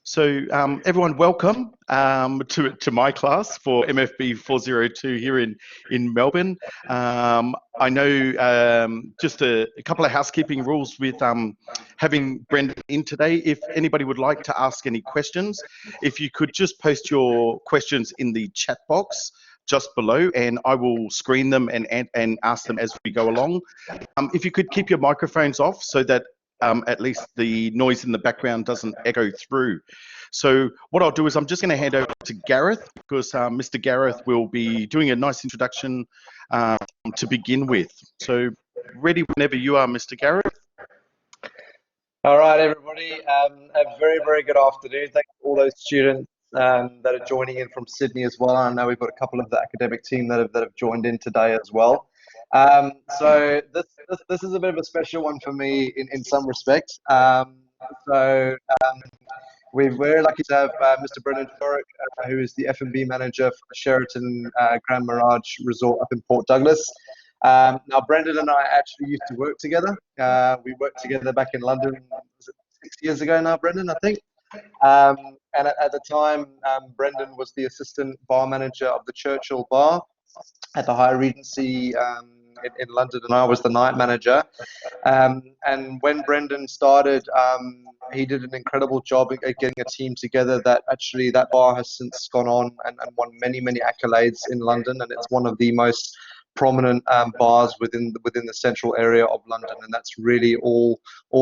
So everyone, welcome to my class for MFB402 here in Melbourne. I know just a couple of housekeeping rules with having Brendan in today. If anybody would like to ask any questions, if you could just post your questions in the chat box just below, and I will screen them and ask them as we go along. If you could keep your microphones off so that at least the noise in the background doesn't echo through. So what I'll do is I'm just going to hand over to Gareth, because Mr. Gareth will be doing a nice introduction to begin with. So ready whenever you are, Mr. Gareth. All right, everybody. A very, very good afternoon. Thank you to all those students that are joining in from Sydney as well. I know we've got a couple of the academic team that have joined in today as well. So this is a bit of a special one for me in some respects. We're very lucky to have Mr. Brendan Shorrock, who is the F&B manager for the Sheraton Grand Mirage Resort up in Port Douglas. Now, Brendan and I actually used to work together. We worked together back in London, was it 6 years ago now, Brendan, I think. And at the time, Brendan was the assistant bar manager of the Churchill Bar at the High Regency in London, and I was the night manager. And when Brendan started, he did an incredible job at getting a team together that bar has since gone on and won many, many accolades in London, and it's one of the most prominent bars within the central area of London, and that's really all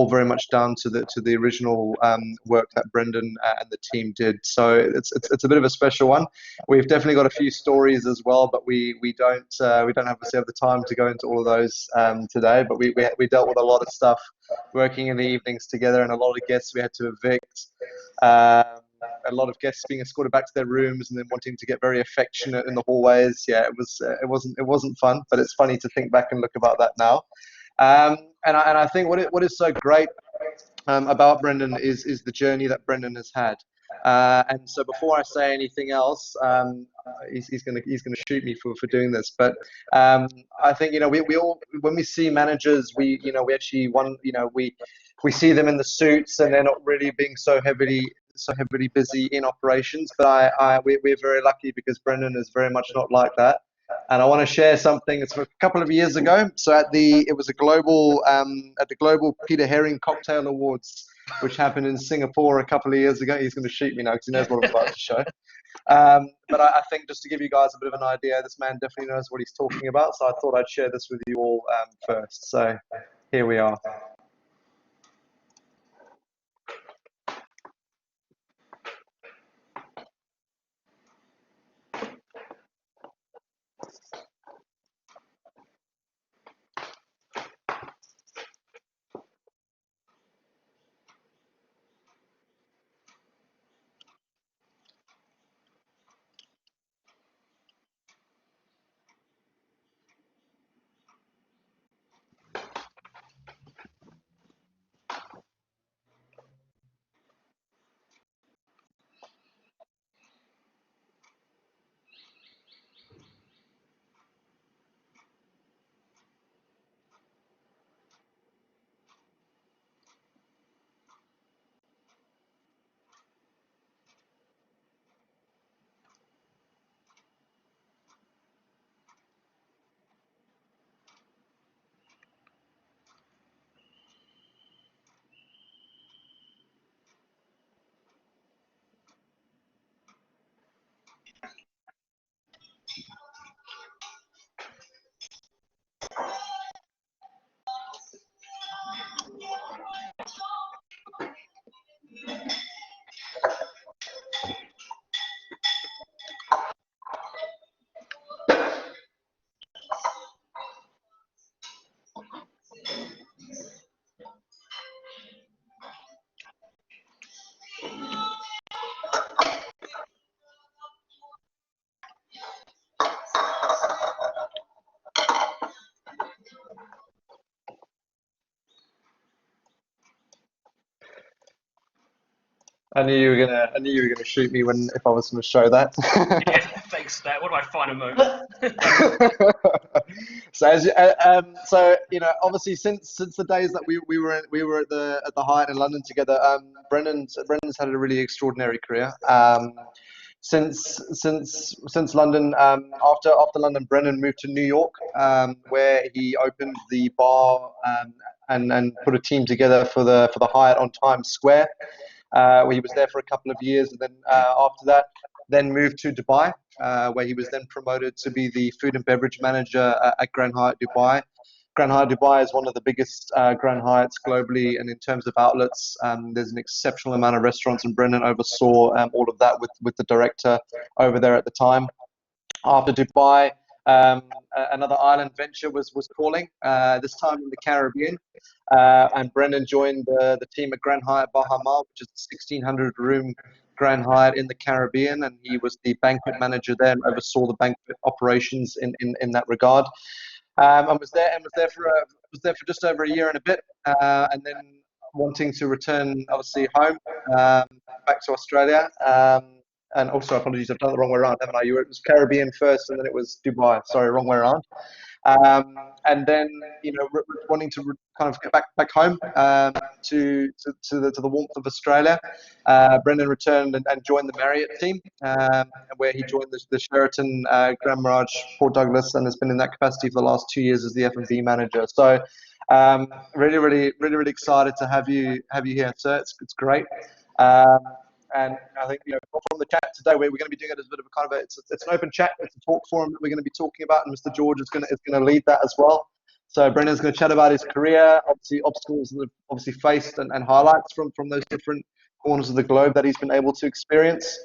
very much down to the original work that Brendan and the team did. So it's a bit of a special one. We've definitely got a few stories as well, but we don't obviously have the time to go into all of those today. But we dealt with a lot of stuff working in the evenings together, and a lot of guests we had to evict. A lot of guests being escorted back to their rooms and then wanting to get very affectionate in the hallways. Yeah, it wasn't fun, but it's funny to think back and look about that now. And I think what is so great about Brendan is the journey that Brendan has had. And so before I say anything else, he's gonna shoot me for doing this. But I think we all, when we see managers, we actually we see them in the suits and they're not really being so heavily busy in operations. But we're very lucky because Brendan is very much not like that. And I want to share something. It's a couple of years ago. So it was a global at the Global Peter Herring Cocktail Awards, which happened in Singapore a couple of years ago. He's going to shoot me now because he knows what I'm about to show. But I think just to give you guys a bit of an idea, this man definitely knows what he's talking about. So I thought I'd share this with you all first. So here we are. I knew you were gonna shoot me if I was gonna show that. Yeah, thanks for that. What do I find a moment? So obviously since the days that we were at the Hyatt in London together, Brendan's had a really extraordinary career. Since London, after London, Brendan moved to New York, where he opened the bar, and put a team together for the Hyatt on Times Square, where he was there for a couple of years, and then after that, then moved to Dubai, where he was then promoted to be the food and beverage manager at Grand Hyatt Dubai. Grand Hyatt Dubai is one of the biggest Grand Hyatts globally, and in terms of outlets, there's an exceptional amount of restaurants, and Brendan oversaw all of that with the director over there at the time. After Dubai, another island venture was calling, this time in the Caribbean, and Brendan joined the team at Grand Hyatt Bahama, which is a 1,600 room Grand Hyatt in the Caribbean, and he was the banquet manager there and oversaw the banquet operations in that regard. And was there for just over a year and a bit, and then wanting to return, obviously, home, back to Australia. And also, apologies, I've done it the wrong way around, haven't I? It was Caribbean first, and then it was Dubai. Sorry, wrong way around. And then, wanting to kind of get back home, to the warmth of Australia. Brendan returned and joined the Marriott team, where he joined the Sheraton Grand Mirage Port Douglas, and has been in that capacity for the last 2 years as the F&B manager. So, really excited to have you here, sir. It's great. And I think, from the chat today, we're going to be doing it as a bit of a kind of it's an open chat, it's a talk forum that we're going to be talking about, and Mr. George is going to lead that as well. So Brendan's going to chat about his career, obviously obstacles that have obviously faced, and highlights from those different corners of the globe that he's been able to experience.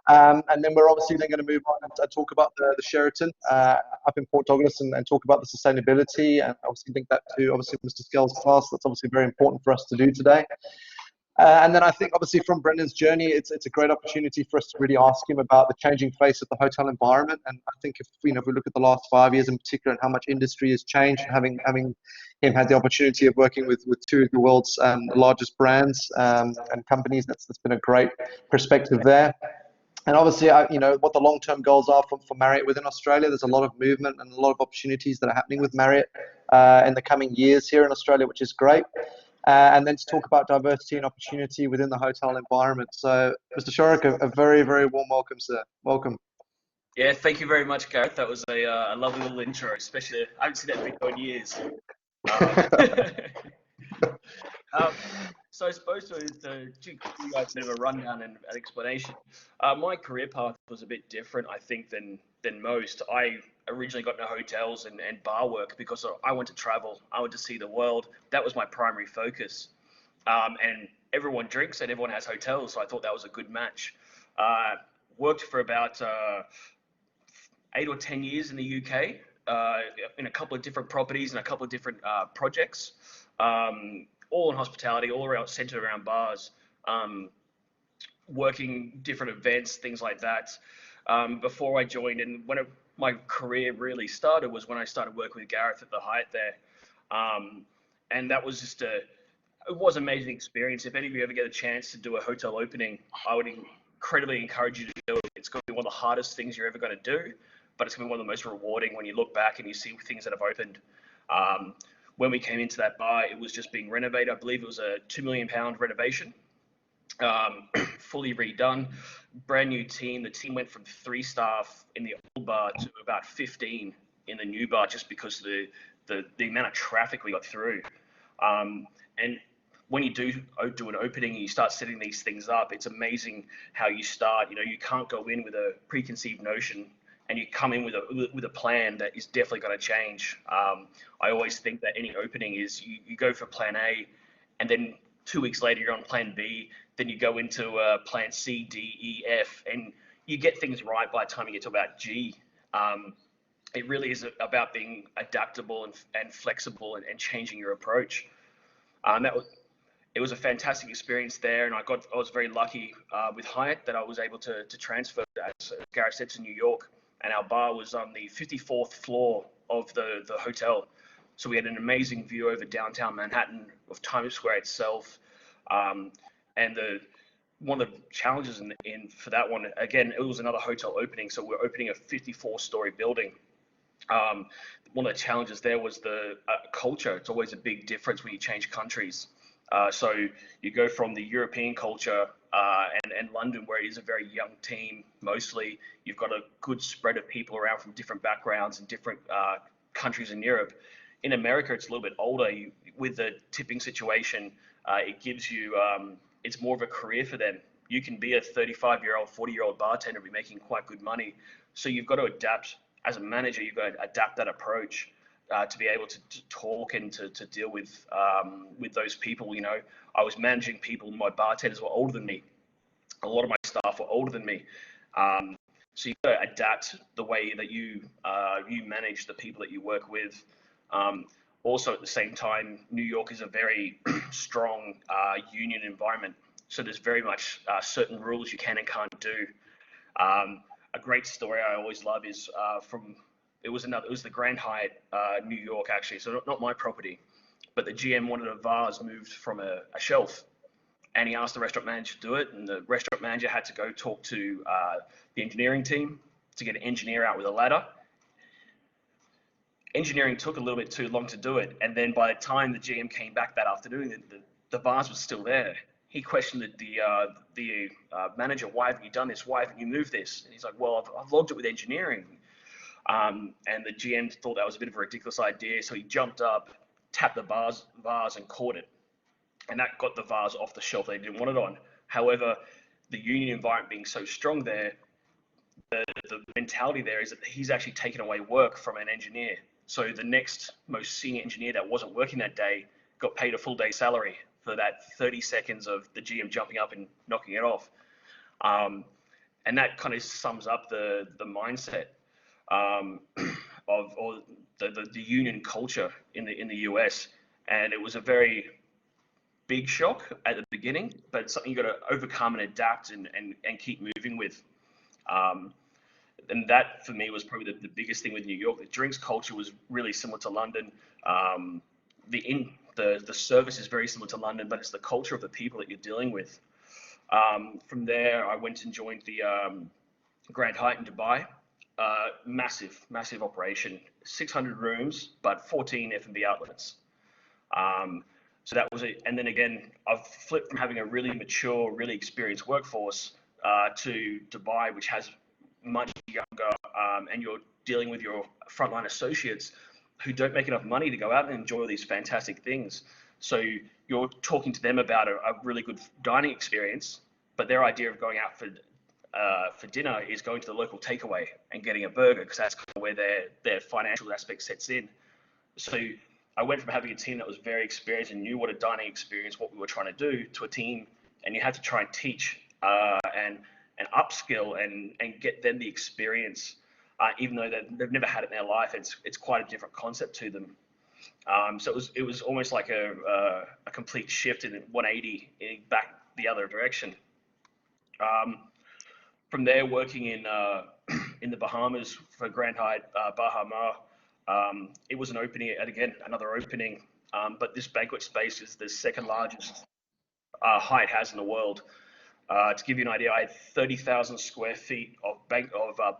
And then we're obviously then going to move on and talk about the Sheraton up in Port Douglas, and talk about the sustainability, and obviously link that to obviously Mr. Skell's class. That's obviously very important for us to do today. And then I think, obviously, from Brendan's journey, it's a great opportunity for us to really ask him about the changing face of the hotel environment. And I think if we look at the last 5 years in particular, and how much industry has changed, having him had the opportunity of working with two of the world's largest brands and companies, that's been a great perspective there. And obviously, what the long-term goals are for Marriott within Australia. There's a lot of movement and a lot of opportunities that are happening with Marriott in the coming years here in Australia, which is great. And then to talk about diversity and opportunity within the hotel environment. So, Mr. Shorrock, a very, very warm welcome, sir. Welcome. Yeah, thank you very much, Gareth. That was a lovely little intro, especially, I haven't seen that video in years. So I suppose to give you guys a bit of a rundown and an explanation, my career path was a bit different, I think, than most. I originally got into hotels and bar work because I want to travel. I want to see the world. That was my primary focus. And everyone drinks and everyone has hotels, so I thought that was a good match. Worked for about 8 or 10 years in the UK, in a couple of different properties and a couple of different projects. All in hospitality, all around centered around bars, working different events, things like that. Before I joined, and my career really started was when I started working with Gareth at the Hyatt there, and that was it was an amazing experience. If any of you ever get a chance to do a hotel opening, I would incredibly encourage you to do it. It's going to be one of the hardest things you're ever going to do, but it's going to be one of the most rewarding when you look back and you see things that have opened. When we came into that bar, it was just being renovated. I believe it was a £2 million renovation, fully redone, brand new team. The team went from 3 staff in the old bar to about 15 in the new bar, just because of the amount of traffic we got through. And when you do an opening and you start setting these things up, it's amazing how you start. You can't go in with a preconceived notion, and you come in with a plan that is definitely going to change. I always think that any opening is you go for plan A, and then 2 weeks later you're on plan B, then you go into plan C, D, E, F, and you get things right by the time you get to about G. It really is about being adaptable and flexible and changing your approach. It was a fantastic experience there, and I was very lucky with Hyatt that I was able to transfer, as Gareth said, to New York. And our bar was on the 54th floor of the hotel. So we had an amazing view over downtown Manhattan, of Times Square itself. And one of the challenges in for that one, again, it was another hotel opening, so we're opening a 54-story building. One of the challenges there was the culture. It's always a big difference when you change countries. So you go from the European culture and London, where it is a very young team mostly. You've got a good spread of people around from different backgrounds and different countries in Europe. In America, it's a little bit older. With the tipping situation, it gives you, it's more of a career for them. You can be a 35-year-old, 40-year-old bartender and be making quite good money. So you've got to adapt. As a manager, you've got to adapt that approach to be able to talk and to deal with those people. You know, I was managing people. My bartenders were older than me. A lot of my staff were older than me. So you've got to adapt the way that you manage the people that you work with. Also, at the same time, New York is a very strong union environment. So there's very much certain rules you can and can't do. A great story I always love is it was the Grand Hyatt, New York, actually, so not my property, but the GM wanted a vase moved from a shelf, and he asked the restaurant manager to do it, and the restaurant manager had to go talk to the engineering team to get an engineer out with a ladder. Engineering took a little bit too long to do it, and then by the time the GM came back that afternoon, the vase was still there. He questioned the manager, why haven't you done this? Why haven't you moved this? And he's like, well, I've logged it with engineering. And the GM thought that was a bit of a ridiculous idea, so he jumped up, tapped the vase and caught it. And that got the vase off the shelf they didn't want it on. However, the union environment being so strong there, the mentality there is that he's actually taken away work from an engineer. So the next most senior engineer that wasn't working that day got paid a full day salary for that 30 seconds of the GM jumping up and knocking it off. And that kind of sums up the mindset of the union culture in the US. And it was a very big shock at the beginning, but it's something you got to overcome and adapt and keep moving with. And that for me was probably the biggest thing with New York. The drinks culture was really similar to London. The service is very similar to London, but it's the culture of the people that you're dealing with. From there, I went and joined the Grand Hyatt in Dubai. Massive operation, 600 rooms, but 14 F&B outlets. So that was it. And then again, I've flipped from having a really mature, really experienced workforce to Dubai, which has much younger, and you're dealing with your frontline associates who don't make enough money to go out and enjoy all these fantastic things. So you're talking to them about a really good dining experience, but their idea of going out for dinner is going to the local takeaway and getting a burger, because that's kind of where their financial aspect sets in. So I went from having a team that was very experienced and knew what a dining experience, what we were trying to do, to a team, and you had to try and teach and upskill and get them the experience, even though they've never had it in their life. It's quite a different concept to them. So it was almost like a complete shift in 180 back the other direction. From there, working in the Bahamas for Grand Hyatt Bahama, it was an opening, and again another opening. But this banquet space is the second largest Hyatt has in the world. To give you an idea, I had 30,000 square feet of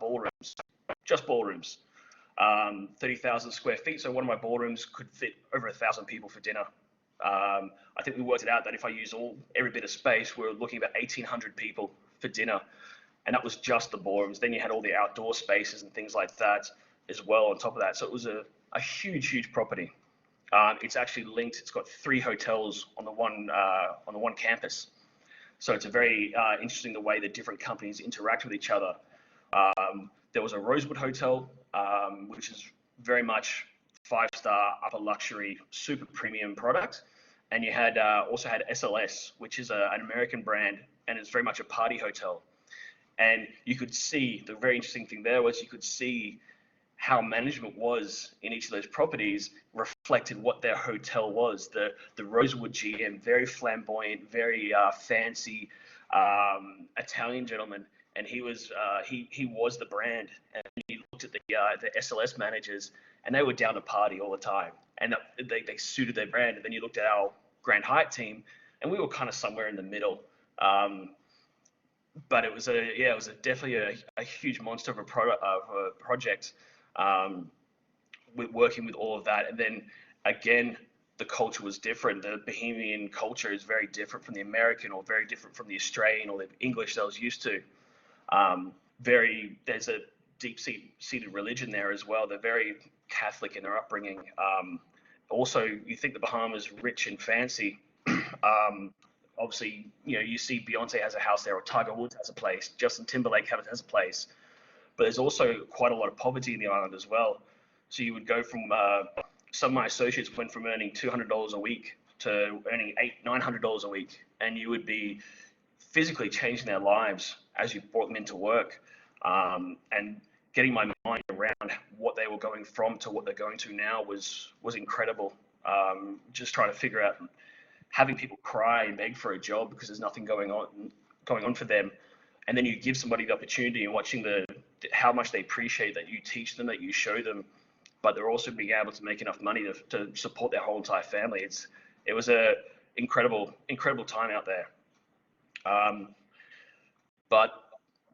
ballrooms, just ballrooms. 30,000 square feet. So one of my ballrooms could fit over 1,000 people for dinner. I think we worked it out that if I use every bit of space, we're looking at about 1,800 people for dinner. And that was just the ballrooms. Then you had all the outdoor spaces and things like that as well on top of that. So it was a huge property. It's actually linked. It's got 3 hotels on the one campus. So it's a very interesting the way that different companies interact with each other. There was a Rosewood Hotel, which is very much 5-star, upper luxury, super premium product. And you had also had SLS, which is an American brand, and it's very much a party hotel. And you could see, the very interesting thing there was you could see how management was in each of those properties reflected what their hotel was. The Rosewood GM, very flamboyant, very fancy Italian gentleman, and he was the brand. And you looked at the SLS managers, and they were down to party all the time, and they suited their brand. And then you looked at our Grand Hyatt team, and we were kind of somewhere in the middle. but it was definitely a huge monster of a project. With working with all of that, and then again, the culture was different. The Bohemian culture is very different from the American, or very different from the Australian or the English that I was used to. There's a deep-seated religion there as well. They're very Catholic in their upbringing. Also, you think the Bahamas rich and fancy. Obviously, you see Beyonce has a house there, or Tiger Woods has a place, Justin Timberlake has a place, but there's also quite a lot of poverty in the island as well. So you would go from, some of my associates went from earning $200 a week to earning $900 a week, and you would be physically changing their lives as you brought them into work, and getting my mind around what they were going from to what they're going to now was incredible. Just trying to figure out, having people cry and beg for a job because there's nothing going on for them, and then you give somebody the opportunity, and watching how much they appreciate that you teach them, that you show them, but they're also being able to make enough money to support their whole entire family. It was a incredible time out there. But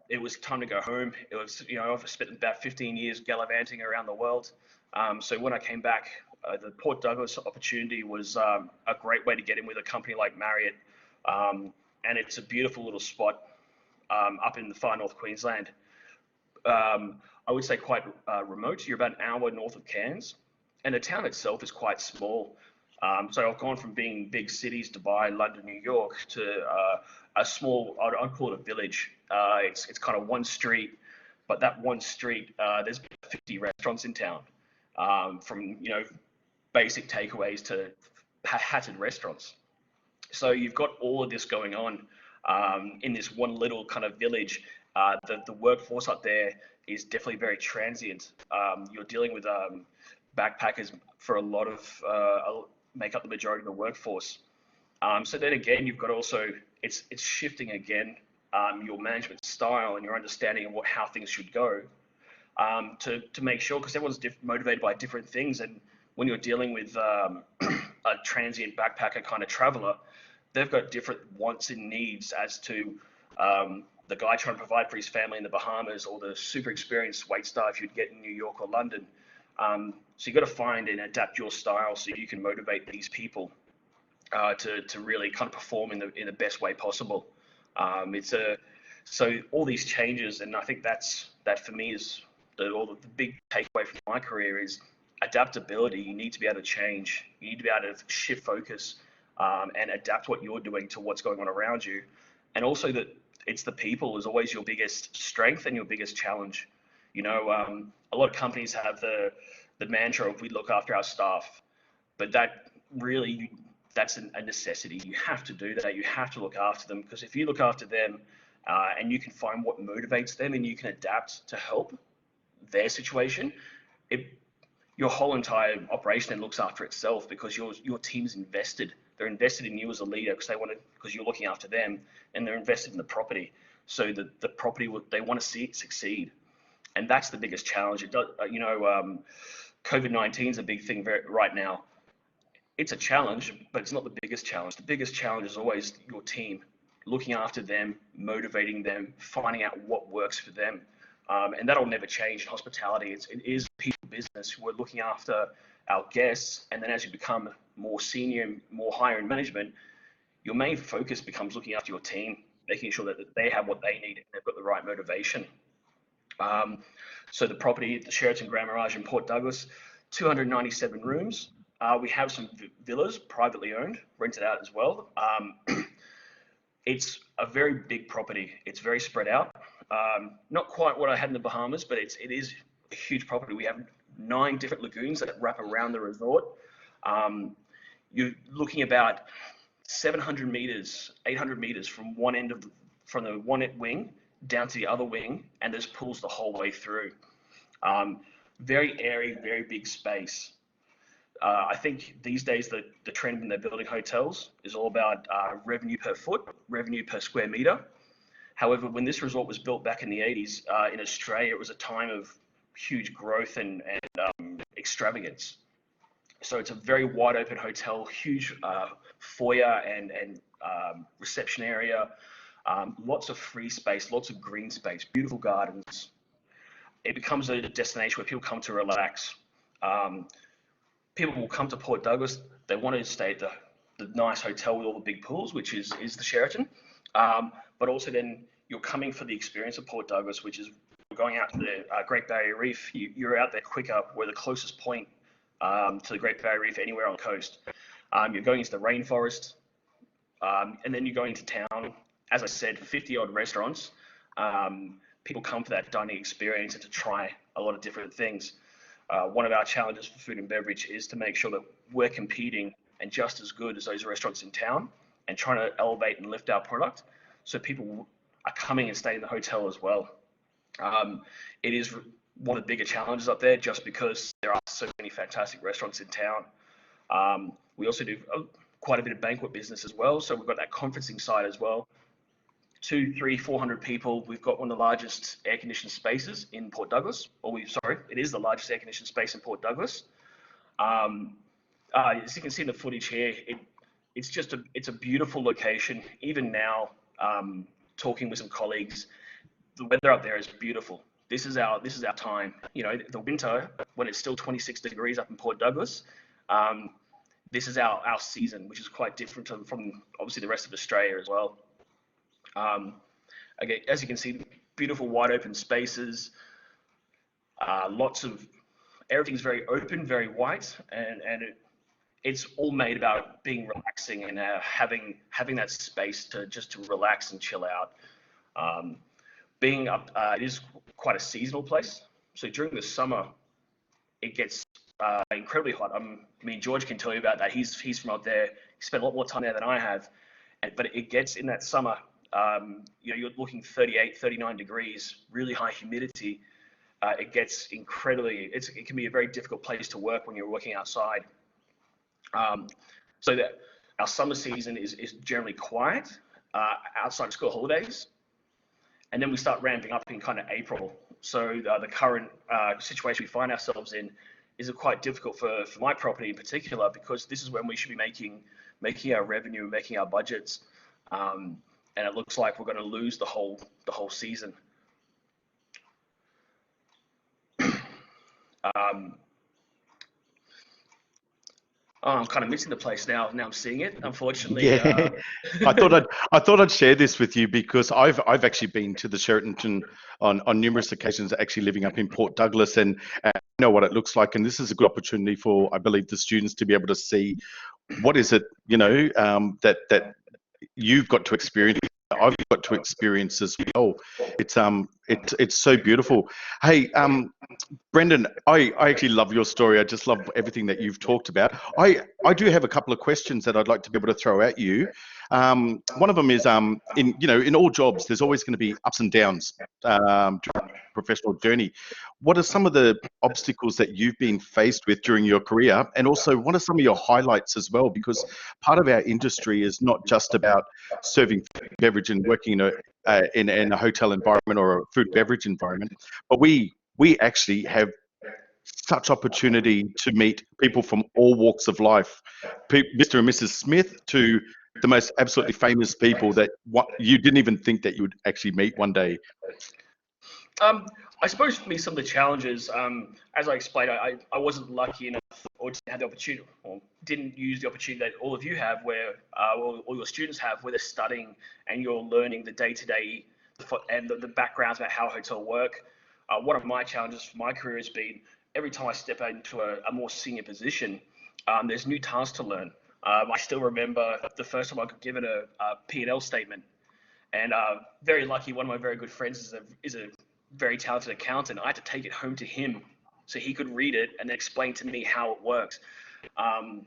it was time to go home. It was, I've spent about 15 years gallivanting around the world. So when I came back, the Port Douglas opportunity was a great way to get in with a company like Marriott. And it's a beautiful little spot up in the far north Queensland. I would say quite remote. You're about an hour north of Cairns, and the town itself is quite small. So I've gone from being big cities, Dubai, London, New York, to a small, I'd call it a village. It's kind of one street, but that one street, there's 50 restaurants in town, from basic takeaways to hatted restaurants. So you've got all of this going on in this one little kind of village. The workforce up there is definitely very transient. You're dealing with backpackers for a lot of make up the majority of the workforce. So then again, you've got also, it's shifting again, your management style and your understanding of how things should go, to make sure, because everyone's motivated by different things, and when you're dealing with a transient backpacker kind of traveler, they've got different wants and needs as to the guy trying to provide for his family in the Bahamas, or the super experienced wait staff you'd get in New York or London. So you've got to find and adapt your style so you can motivate these people to really kind of perform in the best way possible. So all these changes, and I think that for me is the big takeaway from my career is adaptability. You need to be able to change. You need to be able to shift focus, and adapt what you're doing to what's going on around you. And also that it's the people is always your biggest strength and your biggest challenge. A lot of companies have the mantra of we look after our staff, but that's a necessity. You have to do that. You have to look after them, because if you look after them, and you can find what motivates them, and you can adapt to help their situation, your whole entire operation then looks after itself, because your team's invested. They're invested in you as a leader because you're looking after them, and they're invested in the property. So the property, they want to see it succeed, and that's the biggest challenge. It does, COVID-19 is a big thing right now. It's a challenge, but it's not the biggest challenge. The biggest challenge is always your team, looking after them, motivating them, finding out what works for them. And that'll never change in hospitality. It is people business. We're looking after our guests, and then as you become more senior, more higher in management, your main focus becomes looking after your team, making sure that they have what they need and they've got the right motivation. So the property, the Sheraton Grand Mirage in Port Douglas, 297 rooms. We have some villas, privately owned, rented out as well. It's a very big property. It's very spread out. Not quite what I had in the Bahamas, but it is a huge property. We have 9 different lagoons that wrap around the resort. You're looking about 700 meters, 800 meters from one end from the one wing down to the other wing, and there's pools the whole way through. Very airy, very big space. I think these days the trend when they're building hotels is all about revenue per foot, revenue per square meter. However, when this resort was built back in the 80s in Australia, it was a time of huge growth and extravagance. So it's a very wide open hotel, huge foyer and reception area, lots of free space, lots of green space, beautiful gardens. It becomes a destination where people come to relax. People will come to Port Douglas. They want to stay at the nice hotel with all the big pools, which is the Sheraton. But also then you're coming for the experience of Port Douglas, which is going out to the Great Barrier Reef. You're out there quicker. We're the closest point to the Great Barrier Reef anywhere on the coast. You're going into the rainforest, and then you're going to town. As I said, 50 odd restaurants. People come for that dining experience and to try a lot of different things. One of our challenges for food and beverage is to make sure that we're competing and just as good as those restaurants in town and trying to elevate and lift our product so people are coming and staying in the hotel as well. It is one of the bigger challenges up there just because there are so many fantastic restaurants in town. We also do quite a bit of banquet business as well, so we've got that conferencing side as well. 200, 300, 400 people. We've got one of the largest air-conditioned spaces in Port Douglas. It is the largest air-conditioned space in Port Douglas. As you can see in the footage here, it's a beautiful location. Even now, talking with some colleagues, the weather up there is beautiful. This is our time. You know, the winter when it's still 26 degrees up in Port Douglas. This is our season, which is quite different from obviously the rest of Australia as well. Again, as you can see, beautiful wide open spaces, everything's very open, very white, and it's all made about being relaxing and having that space to relax and chill out. Being up, it is quite a seasonal place, so during the summer, it gets incredibly hot. George can tell you about that. He's from up there. He spent a lot more time there than I have, but it gets in that summer. You're looking 38, 39 degrees, really high humidity. It gets it can be a very difficult place to work when you're working outside. So that our summer season is generally quiet outside of school holidays. And then we start ramping up in kind of April. So the current situation we find ourselves in is quite difficult for my property in particular, because this is when we should be making our revenue, making our budgets. And it looks like we're going to lose the whole season. I'm kind of missing the place now. Now I'm seeing it, unfortunately. Yeah, I thought I'd share this with you because I've actually been to the Sheraton on numerous occasions, actually living up in Port Douglas, and I know what it looks like. And this is a good opportunity for, I believe, the students to be able to see what is it, that you've got to experience. I've got to experience as well. It's so beautiful. Hey, Brendan, I actually love your story. I just love everything that you've talked about. I do have a couple of questions that I'd like to be able to throw at you. One of them is, in all jobs, there's always going to be ups and downs during your professional journey. What are some of the obstacles that you've been faced with during your career? And also, what are some of your highlights as well? Because part of our industry is not just about serving beverage and working in a hotel environment or a food beverage environment, but we actually have such opportunity to meet people from all walks of life, Mr. and Mrs. Smith to the most absolutely famous people that you didn't even think that you would actually meet one day. I suppose for me, some of the challenges, as I explained, I wasn't lucky enough or didn't have the opportunity, or didn't use the opportunity that all of you have, where all your students have, where they're studying and you're learning the day-to-day and the backgrounds about how hotel work. One of my challenges for my career has been every time I step into a more senior position, there's new tasks to learn. I still remember the first time I got given a P&L statement, and very lucky, one of my very good friends is a very talented accountant. I had to take it home to him so he could read it and then explain to me how it works. And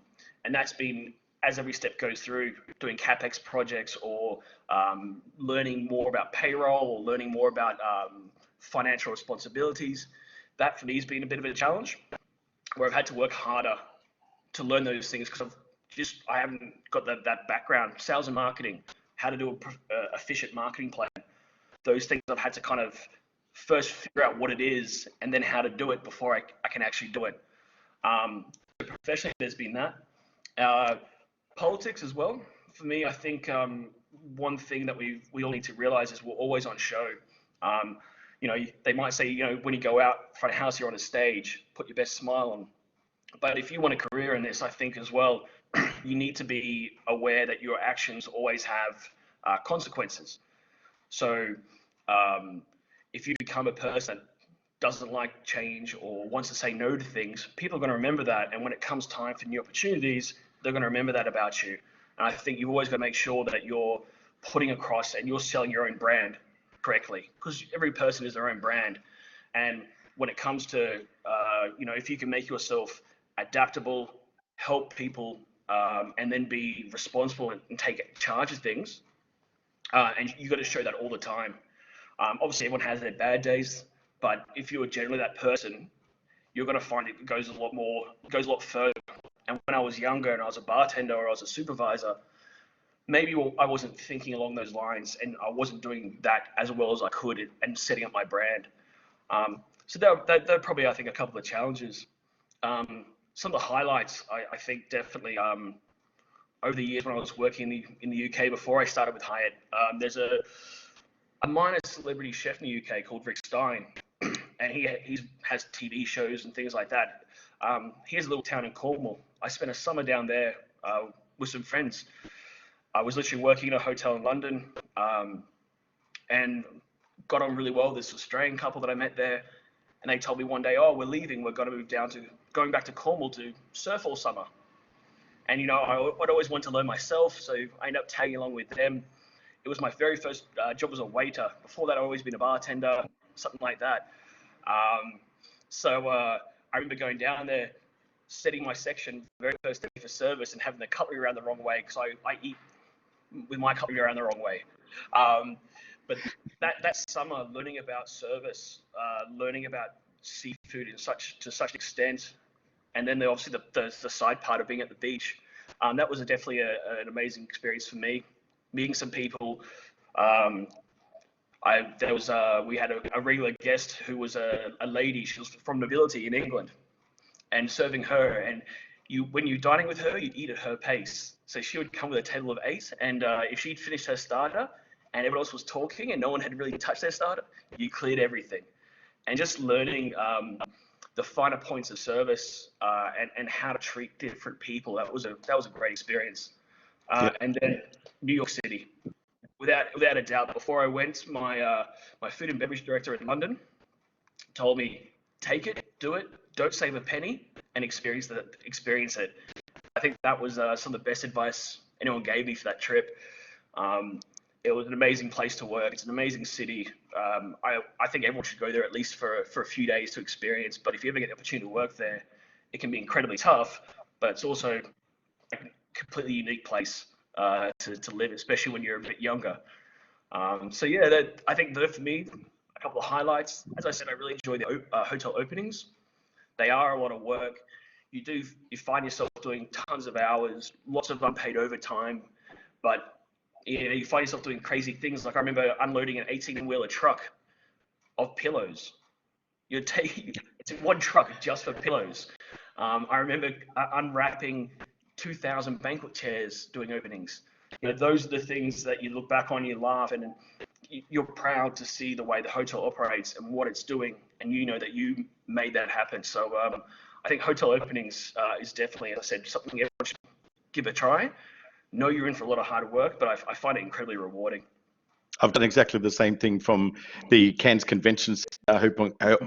that's been, as every step goes through, doing CapEx projects or learning more about payroll or learning more about financial responsibilities. That for me has been a bit of a challenge, where I've had to work harder to learn those things because I haven't got that background, sales and marketing, how to do an efficient marketing plan. Those things I've had to kind of first figure out what it is and then how to do it before I can actually do it. Professionally, there's been that. Politics as well. For me, I think one thing that we all need to realize is we're always on show. You know, they might say, you know, when you go out front of house, you're on a stage, put your best smile on. But if you want a career in this, I think as well, you need to be aware that your actions always have consequences. So if you become a person that doesn't like change or wants to say no to things, people are going to remember that. And when it comes time for new opportunities, they're going to remember that about you. And I think you've always got to make sure that you're putting across and you're selling your own brand correctly, because every person is their own brand. And when it comes to, you know, if you can make yourself adaptable, help people, and then be responsible and take charge of things, and you got to show that all the time. Obviously, everyone has their bad days, but if you're generally that person, you're going to find it goes a lot further. And when I was younger and I was a bartender or I was a supervisor, maybe I wasn't thinking along those lines, and I wasn't doing that as well as I could and setting up my brand. So they're probably, I think, a couple of challenges. Some of the highlights, I think, definitely over the years when I was working in the UK before I started with Hyatt, there's a minor celebrity chef in the UK called Rick Stein, and he has TV shows and things like that. He has a little town in Cornwall. I spent a summer down there with some friends. I was literally working in a hotel in London, and got on really well with this Australian couple that I met there. And they told me one day, oh, we're leaving. We're going to going back to Cornwall to surf all summer. And, you know, I'd always wanted to learn myself, so I ended up tagging along with them. It was my very first job as a waiter. Before that, I'd always been a bartender, something like that. So I remember going down there, setting my section very first day for service and having the cutlery around the wrong way, because I eat with my cutlery around the wrong way. But that summer, learning about service, learning about seafood to such extent, and then obviously the side part of being at the beach, that was definitely an amazing experience for me. Meeting some people. We had a regular guest who was a lady. She was from nobility in England, and serving her. And when you're dining with her, you eat at her pace. So she would come with a table of 8, and if she'd finished her starter and everyone else was talking and no one had really touched their starter, you cleared everything. And just learning the finer points of service and how to treat different people, that was a great experience. And then New York City, without a doubt. Before I went, my food and beverage director in London told me, take it, do it, don't save a penny, and experience it. I think that was some of the best advice anyone gave me for that trip. It was an amazing place to work. It's an amazing city. I think everyone should go there at least for a few days to experience. But if you ever get the opportunity to work there, it can be incredibly tough, but it's also a completely unique place to live, especially when you're a bit younger. So yeah, I think that for me, a couple of highlights. As I said, I really enjoy the hotel openings. They are a lot of work. You find yourself doing tons of hours, lots of unpaid overtime, but you find yourself doing crazy things. Like I remember unloading an 18-wheeler truck of pillows. It's in one truck just for pillows. I remember unwrapping 2,000 banquet chairs doing openings. You know, those are the things that you look back on, you laugh, and you're proud to see the way the hotel operates and what it's doing, and you know that you made that happen. So I think hotel openings is definitely, as I said, something everyone should give a try. Know you're in for a lot of hard work, but I find it incredibly rewarding. I've done exactly the same thing, from the Cairns Convention Centre,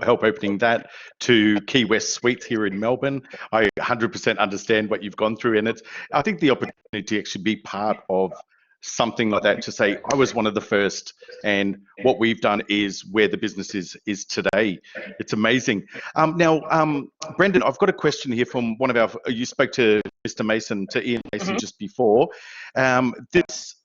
help opening that, to Key West Suites here in Melbourne. I 100% understand what you've gone through, and I think the opportunity to actually be part of something like that, to say I was one of the first, and what we've done is where the business is today. It's amazing. Now, Brendan, I've got a question here from one of you spoke to Mr. Mason, to Ian Mason just before.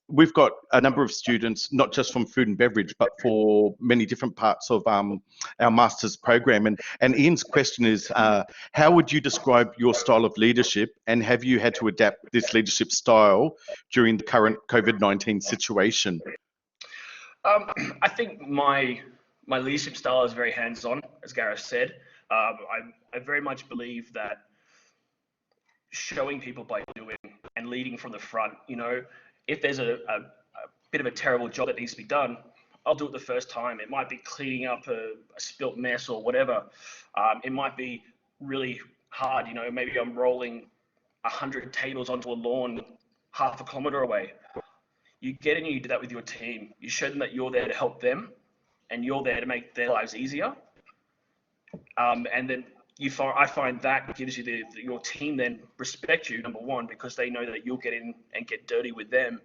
We've got a number of students, not just from food and beverage, but for many different parts of our master's program. And Ian's question is, how would you describe your style of leadership, and have you had to adapt this leadership style during the current COVID-19 situation? I think my leadership style is very hands-on, as Gareth said. I very much believe that showing people by doing and leading from the front, you know, if there's a bit of a terrible job that needs to be done, I'll do it the first time. It might be cleaning up a spilt mess or whatever. It might be really hard, you know, maybe I'm rolling 100 tables onto a lawn half a kilometer away. You get in and you do that with your team. You show them that you're there to help them and you're there to make their lives easier. And then I find that gives you your team then respect you, number one, because they know that you'll get in and get dirty with them.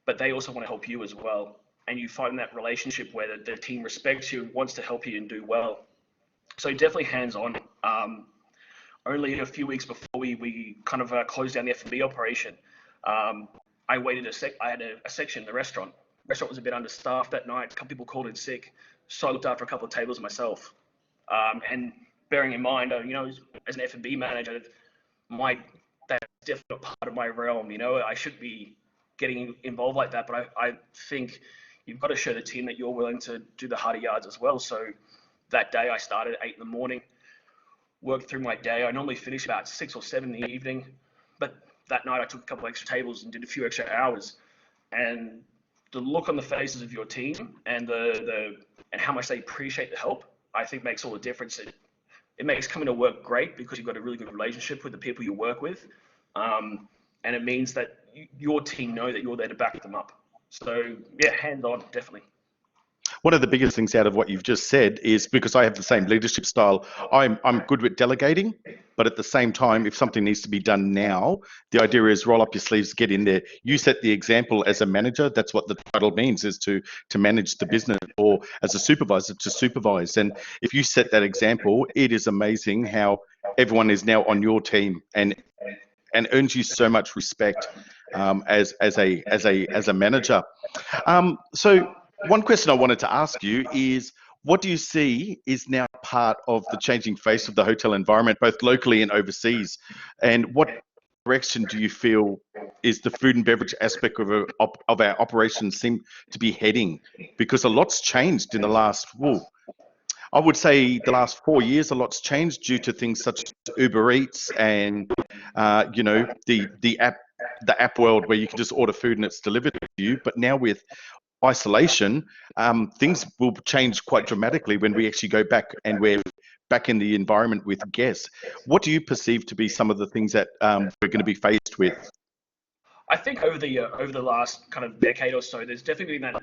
But they also want to help you as well. And you find that relationship where the team respects you, wants to help you and do well. So definitely hands-on. Only a few weeks before we kind of closed down the F&B operation, I waited I had a section in the restaurant. The restaurant was a bit understaffed that night. A couple people called in sick. So I looked after a couple of tables myself. And bearing in mind, you know, as an F&B manager, that's definitely not part of my realm. You know, I should be getting involved like that, but I think you've got to show the team that you're willing to do the harder yards as well. So that day I started at 8 in the morning, worked through my day. I normally finish about 6 or 7 in the evening, but that night I took a couple extra tables and did a few extra hours. And the look on the faces of your team and and how much they appreciate the help, I think makes all the difference. It makes coming to work great because you've got a really good relationship with the people you work with. And it means that your team know that you're there to back them up. So yeah, hands on, definitely. One of the biggest things out of what you've just said is, because I have the same leadership style, I'm good with delegating, but at the same time, if something needs to be done now, the idea is roll up your sleeves, get in there. You set the example as a manager. That's what the title means, is to manage the business, or as a supervisor to supervise. And if you set that example, it is amazing how everyone is now on your team and earns you so much respect as a manager. So one question I wanted to ask you is, what do you see is now part of the changing face of the hotel environment, both locally and overseas? And what direction do you feel is the food and beverage aspect of our operations seem to be heading? Because a lot's changed in the last, I would say the last 4 years, a lot's changed due to things such as Uber Eats and, you know, the app world where you can just order food and it's delivered to you. But now with isolation, things will change quite dramatically when we actually go back and we're back in the environment with guests. What do you perceive to be some of the things that we're going to be faced with? I think over the last kind of decade or so, there's definitely been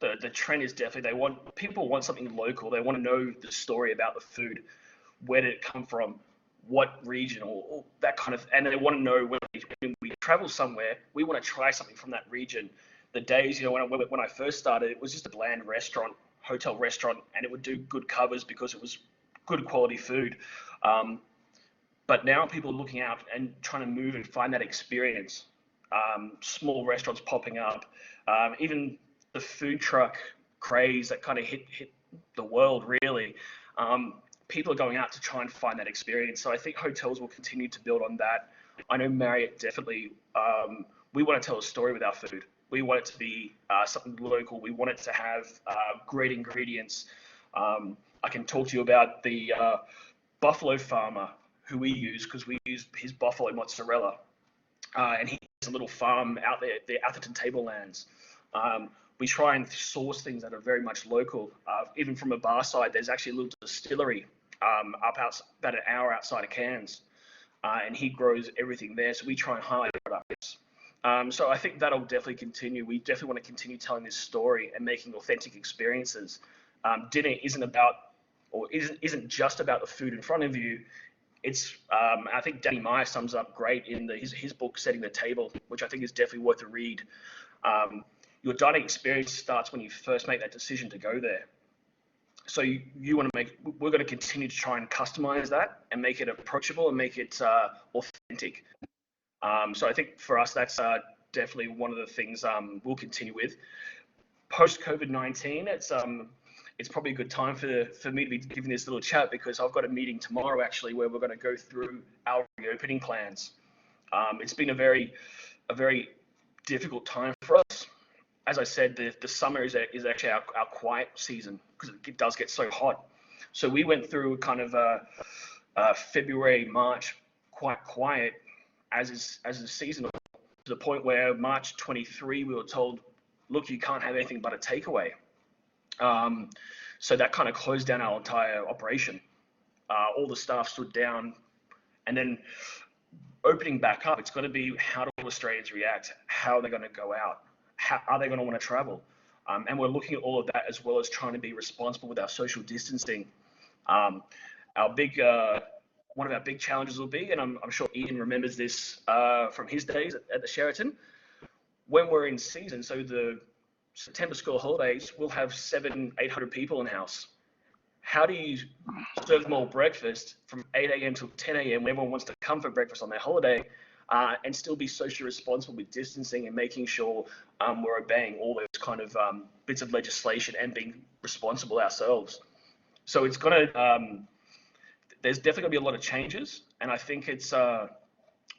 that the trend is definitely people want something local. They want to know the story about the food, where did it come from, what region, or that kind of, and they want to know when we travel somewhere, we want to try something from that region. The days, you know, when I first started, it was just a bland hotel restaurant, and it would do good covers because it was good quality food. But now people are looking out and trying to move and find that experience. Small restaurants popping up, even the food truck craze that kind of hit the world really. People are going out to try and find that experience. So I think hotels will continue to build on that. I know Marriott definitely, we want to tell a story with our food. We want it to be something local. We want it to have great ingredients. I can talk to you about the buffalo farmer who we use, because we use his buffalo mozzarella. And he has a little farm out there, the Atherton Tablelands. We try and source things that are very much local. Even from a bar side, there's actually a little distillery about an hour outside of Cairns. And he grows everything there. So we try and highlight products. So I think that'll definitely continue. We definitely want to continue telling this story and making authentic experiences. Dinner isn't just about the food in front of you. It's I think Danny Meyer sums up great in his book Setting the Table, which I think is definitely worth a read. Your dining experience starts when you first make that decision to go there. So we're going to continue to try and customize that and make it approachable and make it authentic. So I think for us, that's definitely one of the things we'll continue with. Post COVID-19, it's probably a good time for me to be giving this little chat, because I've got a meeting tomorrow actually where we're going to go through our reopening plans. It's been a very difficult time for us. As I said, the summer is actually our quiet season because it does get so hot. So we went through kind of February, March, quite quiet as is seasonal. to the point where March 23, we were told, look, you can't have anything but a takeaway. So that kind of closed down our entire operation. All the staff stood down, and then opening back up, it's going to be how do Australians react? How are they going to go out? How are they going to want to travel? And we're looking at all of that, as well as trying to be responsible with our social distancing. One of our big challenges will be, and I'm sure Ian remembers this from his days at the Sheraton, when we're in season, so the September school holidays, we'll have 700-800 people in house. How do you serve them all breakfast from 8 a.m. till 10 a.m. when everyone wants to come for breakfast on their holiday, and still be socially responsible with distancing and making sure we're obeying all those kind of bits of legislation and being responsible ourselves? So it's going to, there's definitely going to be a lot of changes, and I think it's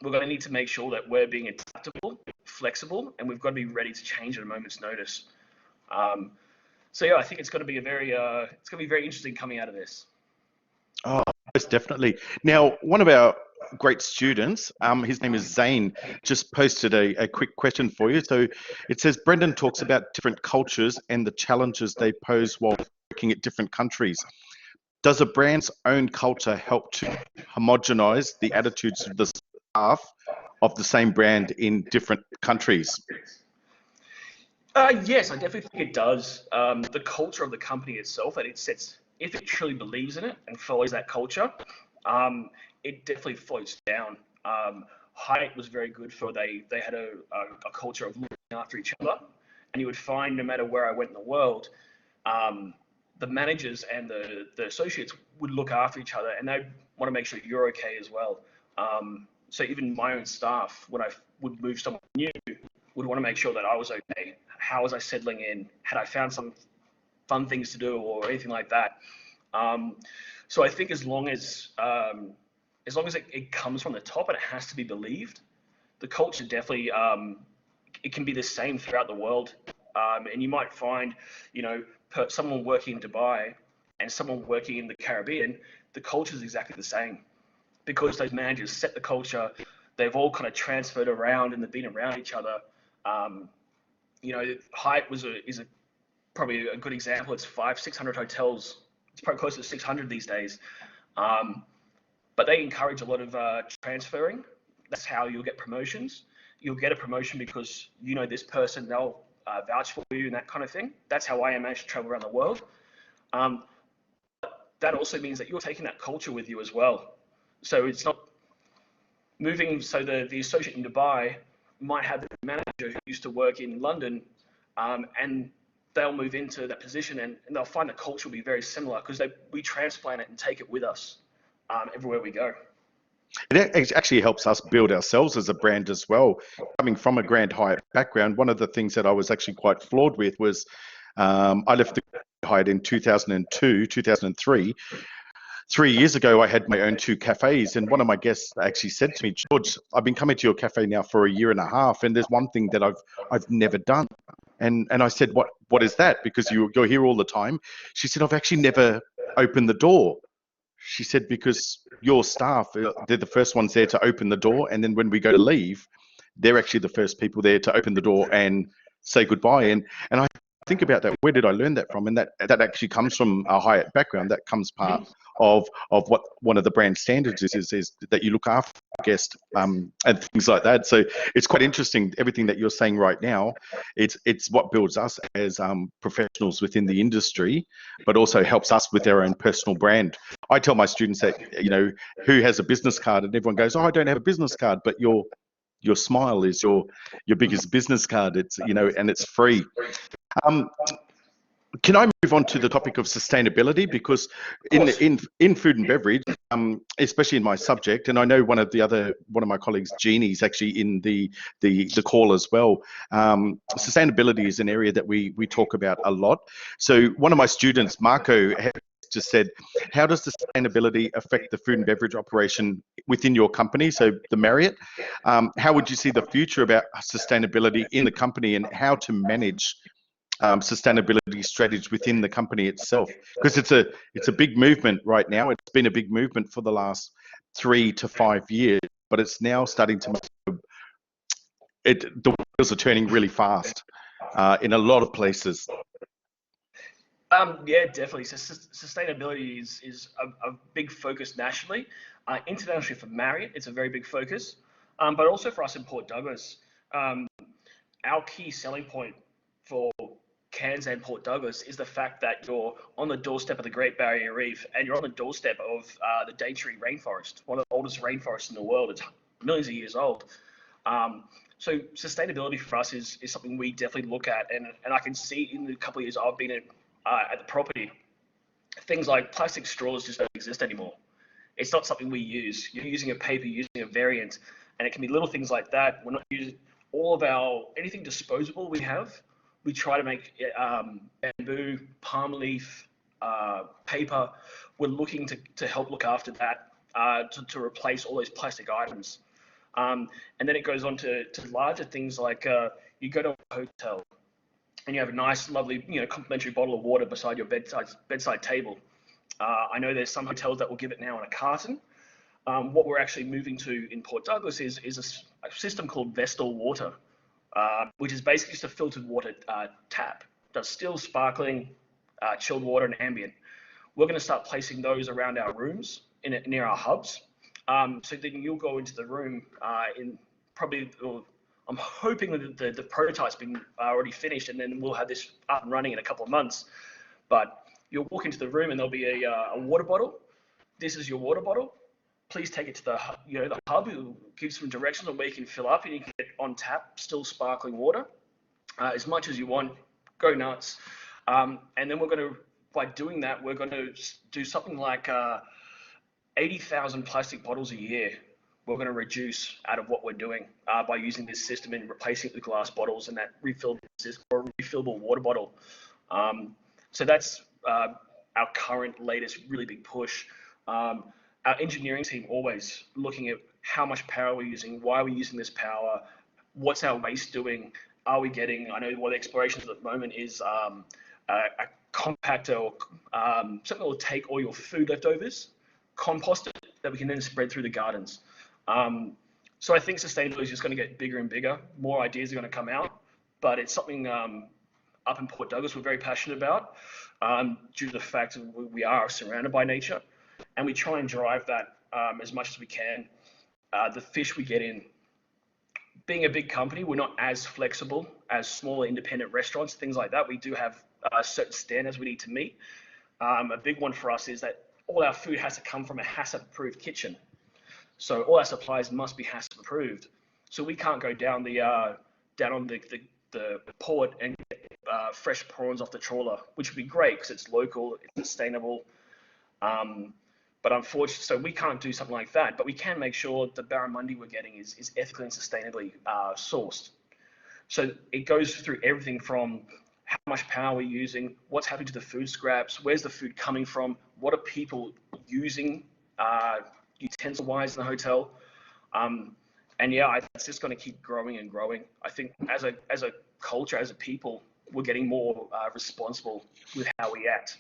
we're going to need to make sure that we're being adaptable, flexible, and we've got to be ready to change at a moment's notice. So yeah, I think it's going to be it's going to be very interesting coming out of this. Oh, most definitely. Now, one of our great students, his name is Zane, just posted a quick question for you. So it says, Brendan talks about different cultures and the challenges they pose while working at different countries. Does a brand's own culture help to homogenize the attitudes of the staff of the same brand in different countries? Yes, I definitely think it does. The culture of the company itself, that it sets, if it truly believes in it and follows that culture, it definitely floats down. Hyatt was very good for, they had a culture of looking after each other, and you would find no matter where I went in the world, the managers and the associates would look after each other, and they'd want to make sure you're okay as well. So even my own staff, when I would move someone new, would want to make sure that I was okay. How was I settling in? Had I found some fun things to do or anything like that? So I think as long as it comes from the top and it has to be believed, the culture definitely, it can be the same throughout the world. And you might find, you know, someone working in Dubai and someone working in the Caribbean, the culture is exactly the same, because those managers set the culture. They've all kind of transferred around and they've been around each other. You know, Hyatt is probably a good example. It's 500-600 hotels. It's probably close to 600 these days. But they encourage a lot of transferring. That's how you'll get promotions. You'll get a promotion because you know this person, they'll vouch for you and that kind of thing. That's how I managed to travel around the world. That also means that you're taking that culture with you as well. So it's not moving, so the associate in Dubai might have the manager who used to work in London, and they'll move into that position, and they'll find the culture will be very similar because we transplant it and take it with us everywhere we go. It actually helps us build ourselves as a brand as well. Coming from a Grand Hyatt background, one of the things that I was actually quite flawed with was I left the Hyatt in 2002, 2003. 3 years ago, I had my own 2 cafes, and one of my guests actually said to me, George, I've been coming to your cafe now for 1.5 years, and there's one thing that I've never done. And I said, what is that? Because you're here all the time. She said, I've actually never opened the door. She said, because your staff, they're the first ones there to open the door, and then when we go to leave, they're actually the first people there to open the door and say goodbye. And I think about that. Where did I learn that from? And that actually comes from a Hyatt background. That comes part of what one of the brand standards is that you look after the guest and things like that. So it's quite interesting, everything that you're saying right now. It's what builds us as professionals within the industry, but also helps us with our own personal brand. I tell my students that, you know, who has a business card, and everyone goes, oh, I don't have a business card, but your smile is your biggest business card. It's, you know, and it's free. Can I move on to the topic of sustainability? Because in food and beverage, especially in my subject, and I know one of my colleagues, Jeannie's actually in the call as well. Sustainability is an area that we talk about a lot. So one of my students, Marco, just said, how does sustainability affect the food and beverage operation within your company? So the Marriott, how would you see the future about sustainability in the company and how to manage sustainability strategies within the company itself? Because it's a big movement right now. It's been a big movement for the last 3 to 5 years, but it's now starting to, the wheels are turning really fast in a lot of places. Yeah, definitely. So sustainability is a big focus nationally. Internationally for Marriott, it's a very big focus, but also for us in Port Douglas. Our key selling point for Cairns and Port Douglas is the fact that you're on the doorstep of the Great Barrier Reef and you're on the doorstep of the Daintree rainforest, one of the oldest rainforests in the world. It's millions of years old. So sustainability for us is something we definitely look at, and I can see in the couple of years I've been at the property, things like plastic straws just don't exist anymore. It's not something we use. You're using a paper, using a variant, and it can be little things like that. We're not using all of anything disposable we have. We try to make bamboo, palm leaf, paper. We're looking to help look after that, to replace all those plastic items. And then it goes on to larger things like you go to a hotel and you have a nice, lovely, complimentary bottle of water beside your bedside table. I know there's some hotels that will give it now in a carton. What we're actually moving to in Port Douglas is a system called Vestal Water, which is basically just a filtered water tap. Does still, sparkling, chilled water, and ambient. We're going to start placing those around our rooms near our hubs. So then you'll go into the room in probably, I'm hoping that the prototype's been already finished, and then we'll have this up and running in a couple of months. But you'll walk into the room and there'll be a water bottle. This is your water bottle. Please take it to the hub. It'll give some directions on where you can fill up, and you can get on tap, still sparkling water, as much as you want. Go nuts. And then by doing that, we're going to do something like 80,000 plastic bottles a year. We're going to reduce out of what we're doing by using this system and replacing it with glass bottles and that refillable water bottle. So that's our current latest really big push. Our engineering team always looking at how much power we're using, why we're using this power, what's our waste doing, are we getting, I know one of the explorations at the moment is a compactor or something that will take all your food leftovers, compost it, that we can then spread through the gardens. So I think sustainability is just going to get bigger and bigger. More ideas are going to come out, but it's something up in Port Douglas we're very passionate about due to the fact that we are surrounded by nature, and we try and drive that as much as we can. The fish we get in, being a big company, we're not as flexible as smaller independent restaurants, things like that. We do have certain standards we need to meet. A big one for us is that all our food has to come from a HACCP approved kitchen. So all our supplies must be HACCP approved. So we can't go down on the port and get fresh prawns off the trawler, which would be great because it's local, it's sustainable. But unfortunately, so we can't do something like that. But we can make sure the barramundi we're getting is ethically and sustainably sourced. So it goes through everything from how much power we're using, what's happening to the food scraps, where's the food coming from, what are people using utensil-wise in the hotel, and yeah, it's just going to keep growing and growing. I think as a culture, as a people, we're getting more responsible with how we act.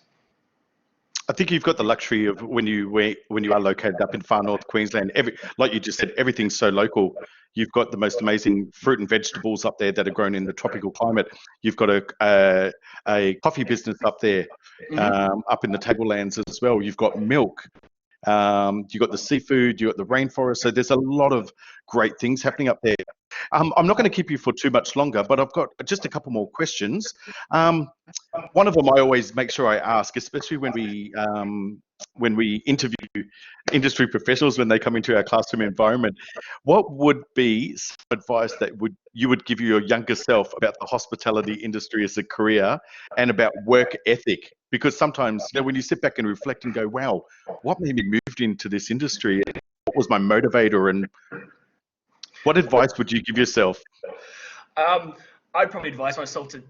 I think you've got the luxury of when you are located up in far north Queensland. Like you just said, everything's so local. You've got the most amazing fruit and vegetables up there that are grown in the tropical climate. You've got a coffee business up there, up in the tablelands as well. You've got milk. You've got the seafood. You've got the rainforest. So there's a lot of great things happening up there. I'm not going to keep you for too much longer, but I've got just a couple more questions. One of them I always make sure I ask, especially when we interview industry professionals when they come into our classroom environment. What would be some advice that you would give your younger self about the hospitality industry as a career and about work ethic? Because sometimes, when you sit back and reflect and go, wow, what made me move into this industry? What was my motivator? And what advice would you give yourself? I'd probably advise myself to,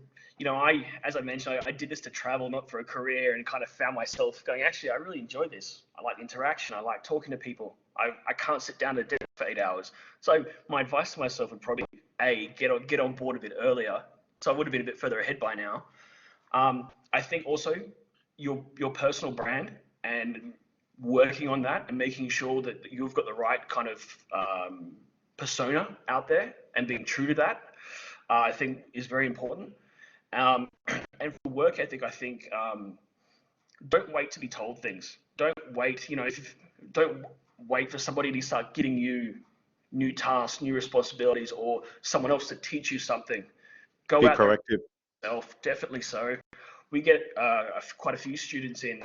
as I mentioned, I did this to travel, not for a career, and kind of found myself going, actually, I really enjoy this. I like interaction. I like talking to people. I can't sit down at a desk for 8 hours. So my advice to myself would probably be, get on board a bit earlier. So I would have been a bit further ahead by now. I think also your personal brand and working on that and making sure that you've got the right kind of persona out there and being true to that, I think is very important. And for work ethic, I think don't wait to be told things. Don't wait, don't wait for somebody to start getting you new tasks, new responsibilities, or someone else to teach you something. Go Be out there proactive. yourself, definitely so. We get quite a few students in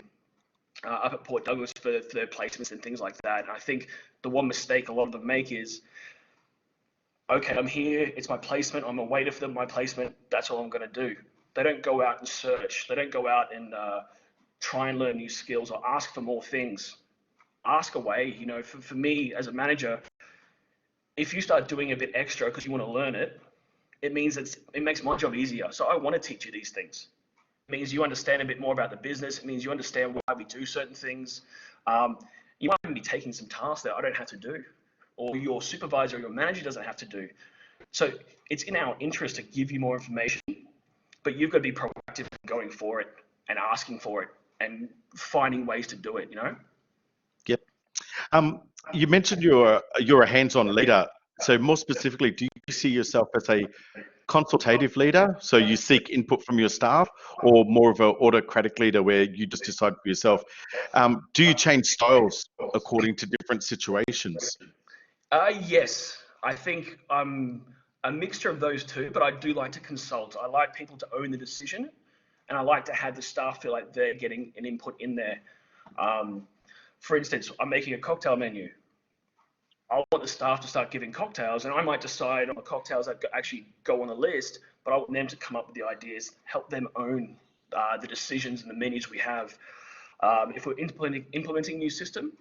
up at Port Douglas for their placements and things like that. And I think the one mistake a lot of them make is, okay, I'm here, it's my placement, I'm a waiter for my placement, that's all I'm going to do. They don't go out and search. They don't go out and try and learn new skills or ask for more things. Ask away. For me as a manager, if you start doing a bit extra because you want to learn it, it means it makes my job easier. So I want to teach you these things. It means you understand a bit more about the business. It means you understand why we do certain things. You might even be taking some tasks that I don't have to do, or your supervisor or your manager doesn't have to do. So it's in our interest to give you more information, but you've got to be proactive in going for it and asking for it and finding ways to do it, Yep. You mentioned you're a hands-on leader. So more specifically, do you see yourself as a consultative leader? So you seek input from your staff, or more of an autocratic leader where you just decide for yourself? Do you change styles according to different situations? Yes, I think I'm a mixture of those two, but I do like to consult. I like people to own the decision, and I like to have the staff feel like they're getting an input in there. For instance, I'm making a cocktail menu. I want the staff to start giving cocktails, and I might decide on the cocktails that actually go on the list, but I want them to come up with the ideas, help them own the decisions and the menus we have. If we're implementing a new system,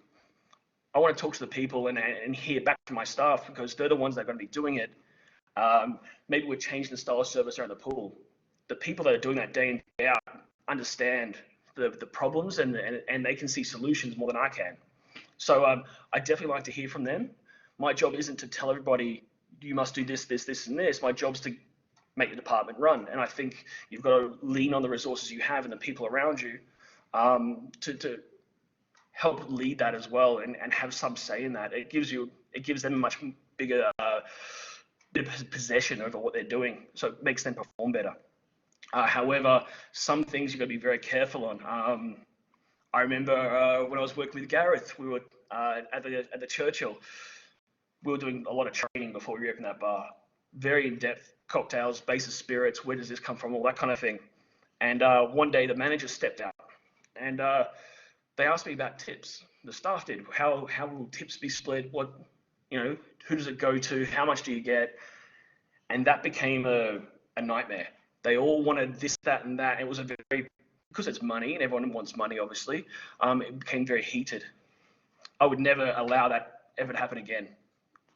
I want to talk to the people and hear back from my staff, because they're the ones that are going to be doing it. Maybe we're changing the style of service around the pool. The people that are doing that day in, day out understand the problems, and they can see solutions more than I can. So I definitely like to hear from them. My job isn't to tell everybody, you must do this, this, this, and this. My job's to make the department run. And I think you've got to lean on the resources you have and the people around you to help lead that as well, and have some say in that. It gives them a much bigger bit of possession over what they're doing, so it makes them perform better. However, some things you've got to be very careful on. I remember when I was working with Gareth, we were at the Churchill. We were doing a lot of training before we opened that bar. Very in-depth cocktails, base of spirits, where does this come from, all that kind of thing. And one day the manager stepped out, and they asked me about tips. The staff did. How will tips be split? What, who does it go to? How much do you get? And that became a nightmare. They all wanted this, that, and that. It was because it's money and everyone wants money, obviously. It became very heated. I would never allow that ever to happen again.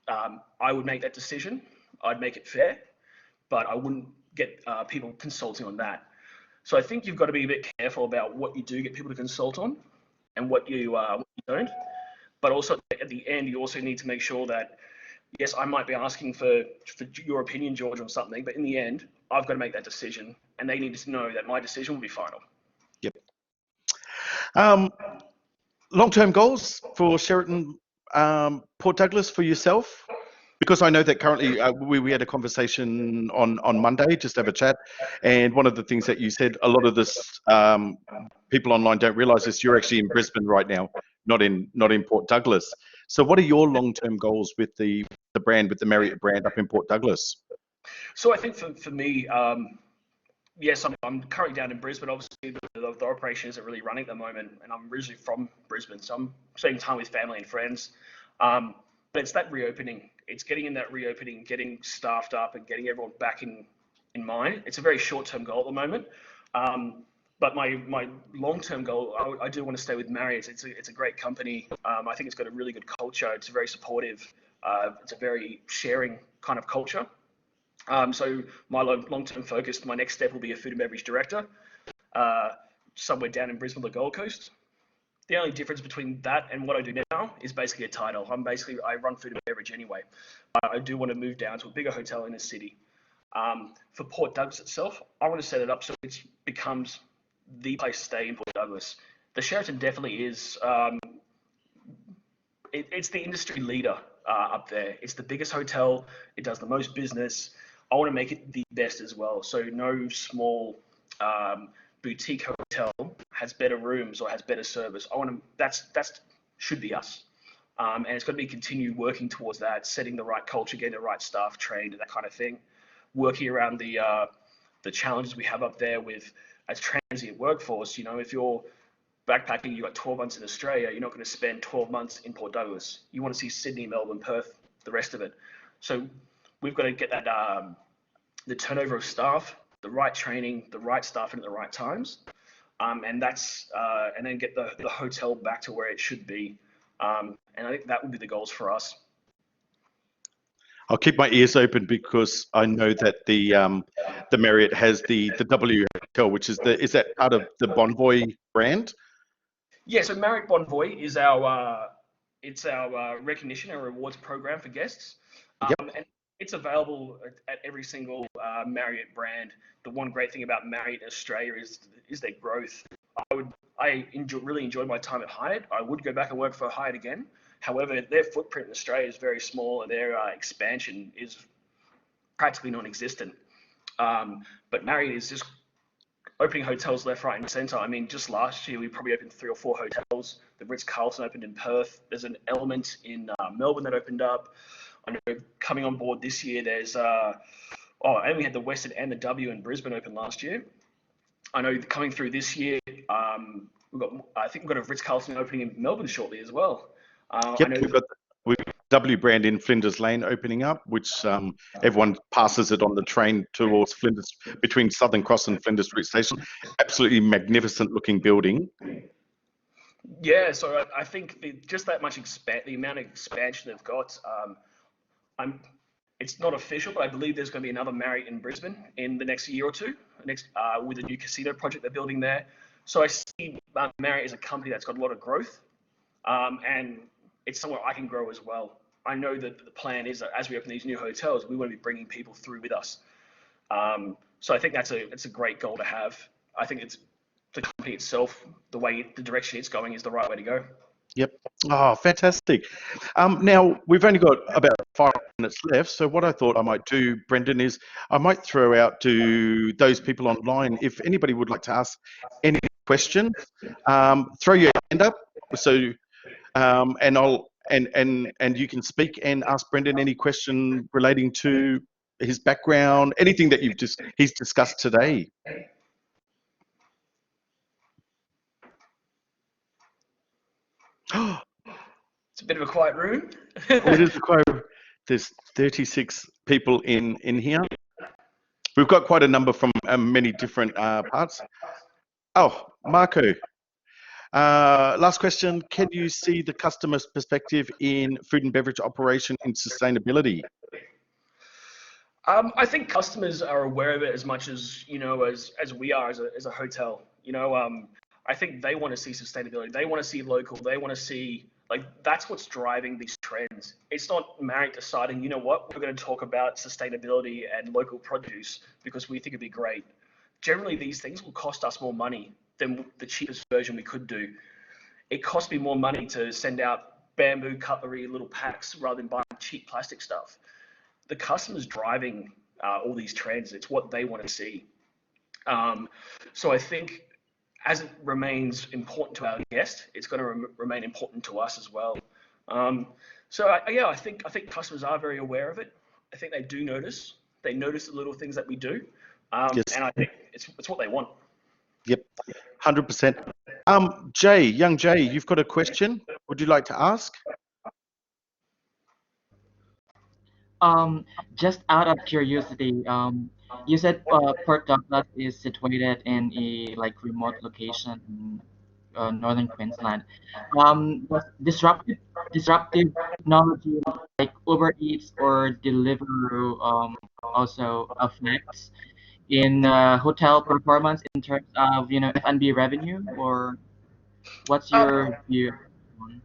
I would make that decision. I'd make it fair, but I wouldn't get people consulting on that. So I think you've got to be a bit careful about what you do get people to consult on and what you don't. But also at the end, you also need to make sure that, yes, I might be asking for your opinion, George, on something, but in the end, I've got to make that decision, and they need to know that my decision will be final. Yep. Long-term goals for Sheraton Port Douglas for yourself? Because I know that currently we had a conversation on Monday, just have a chat, and one of the things that you said, a lot of this people online don't realise this. You're actually in Brisbane right now, not in Port Douglas. So, what are your long-term goals with the brand, with the Marriott brand up in Port Douglas? So I think for me, yes, I'm currently down in Brisbane. Obviously, the operation isn't really running at the moment, and I'm originally from Brisbane, so I'm spending time with family and friends. But it's that reopening. It's getting in that reopening, getting staffed up, and getting everyone back in mind. It's a very short-term goal at the moment. But my long-term goal, I do want to stay with Marriott. It's a great company. I think it's got a really good culture. It's very supportive. It's a very sharing kind of culture. So my long-term focus, my next step will be a food and beverage director, somewhere down in Brisbane, the Gold Coast. The only difference between that and what I do now is basically a title. I run food and beverage anyway. I do want to move down to a bigger hotel in the city. For Port Douglas itself, I want to set it up so it becomes the place to stay in Port Douglas. The Sheraton definitely is. It's the industry leader up there. It's the biggest hotel. It does the most business. I want to make it the best as well. So no small boutique hotel has better rooms or has better service. I want to. That's should be us. And it's going to be continue working towards that, setting the right culture, getting the right staff trained, and that kind of thing. Working around the challenges we have up there with as transient workforce. You know, if you're backpacking, you've got 12 months in Australia, you're not going to spend 12 months in Port Douglas. You want to see Sydney, Melbourne, Perth, the rest of it. So we've got to get that the turnover of staff, the right training, the right staff in at the right times, and that's and then get the hotel back to where it should be. And I think that would be the goals for us. I'll keep my ears open because I know that the Marriott has the W Hotel, which is that part of the Bonvoy brand? Yeah, so Marriott Bonvoy is our it's our recognition and rewards program for guests, Yep. and it's available at every single Marriott brand. The one great thing about Marriott in Australia is their growth. Really enjoyed my time at Hyatt. I would go back and work for Hyatt again. However, their footprint in Australia is very small, and their expansion is practically non-existent. But Marriott is just opening hotels left, right, and centre. I mean, just last year we probably opened 3 or 4 hotels. The Ritz-Carlton opened in Perth. There's an Element in Melbourne that opened up. I know coming on board this year, there's and we had the Westin and the W in Brisbane open last year. I know coming through this year, I think we've got a Ritz-Carlton opening in Melbourne shortly as well. Yep, we've got W brand in Flinders Lane opening up, which everyone passes it on the train towards Flinders, between Southern Cross and Flinders Street Station. Absolutely magnificent looking building. Yeah, so I think just that much the amount of expansion they've got. It's not official, but I believe there's going to be another Marriott in Brisbane in the next year or two, with a new casino project they're building there. So I see Marriott as a company that's got a lot of growth, and it's somewhere I can grow as well. I know that the plan is that as we open these new hotels, we want to be bringing people through with us. So I think it's a great goal to have. I think it's the company itself, the direction it's going is the right way to go. Yep. Oh, fantastic. Now, we've only got about 5 minutes left, so what I thought I might do, Brendan, is I might throw out to those people online, if anybody would like to ask any questions, throw your hand up, so and I'll and you can speak and ask Brendan any question relating to his background, anything that he's discussed today. It's a bit of a quiet room. It is quite. There's 36 people in here. We've got quite a number from many different parts. Oh, Marco. Last question. Can you see the customer's perspective in food and beverage operation in sustainability? I think customers are aware of it as much as as we are as a hotel. I think they want to see sustainability. They want to see local. They want to see that's what's driving these trends. It's not Marriott deciding, you know what, we're going to talk about sustainability and local produce because we think it'd be great. Generally, these things will cost us more money than the cheapest version we could do. It costs me more money to send out bamboo cutlery, little packs, rather than buying cheap plastic stuff. The customer's driving all these trends. It's what they want to see. So I think as it remains important to our guest, it's going to remain important to us as well. I think customers are very aware of it. I think they do notice. They notice the little things that we do, Yes. and I think it's what they want. Yep, 100%. Young Jay, you've got a question. Would you like to ask? Just out of curiosity, you said Port Douglas is situated in a remote location in northern Queensland. Does disruptive technology like Uber Eats or Deliveroo also affects in hotel performance in terms of F&B revenue, or what's your view on?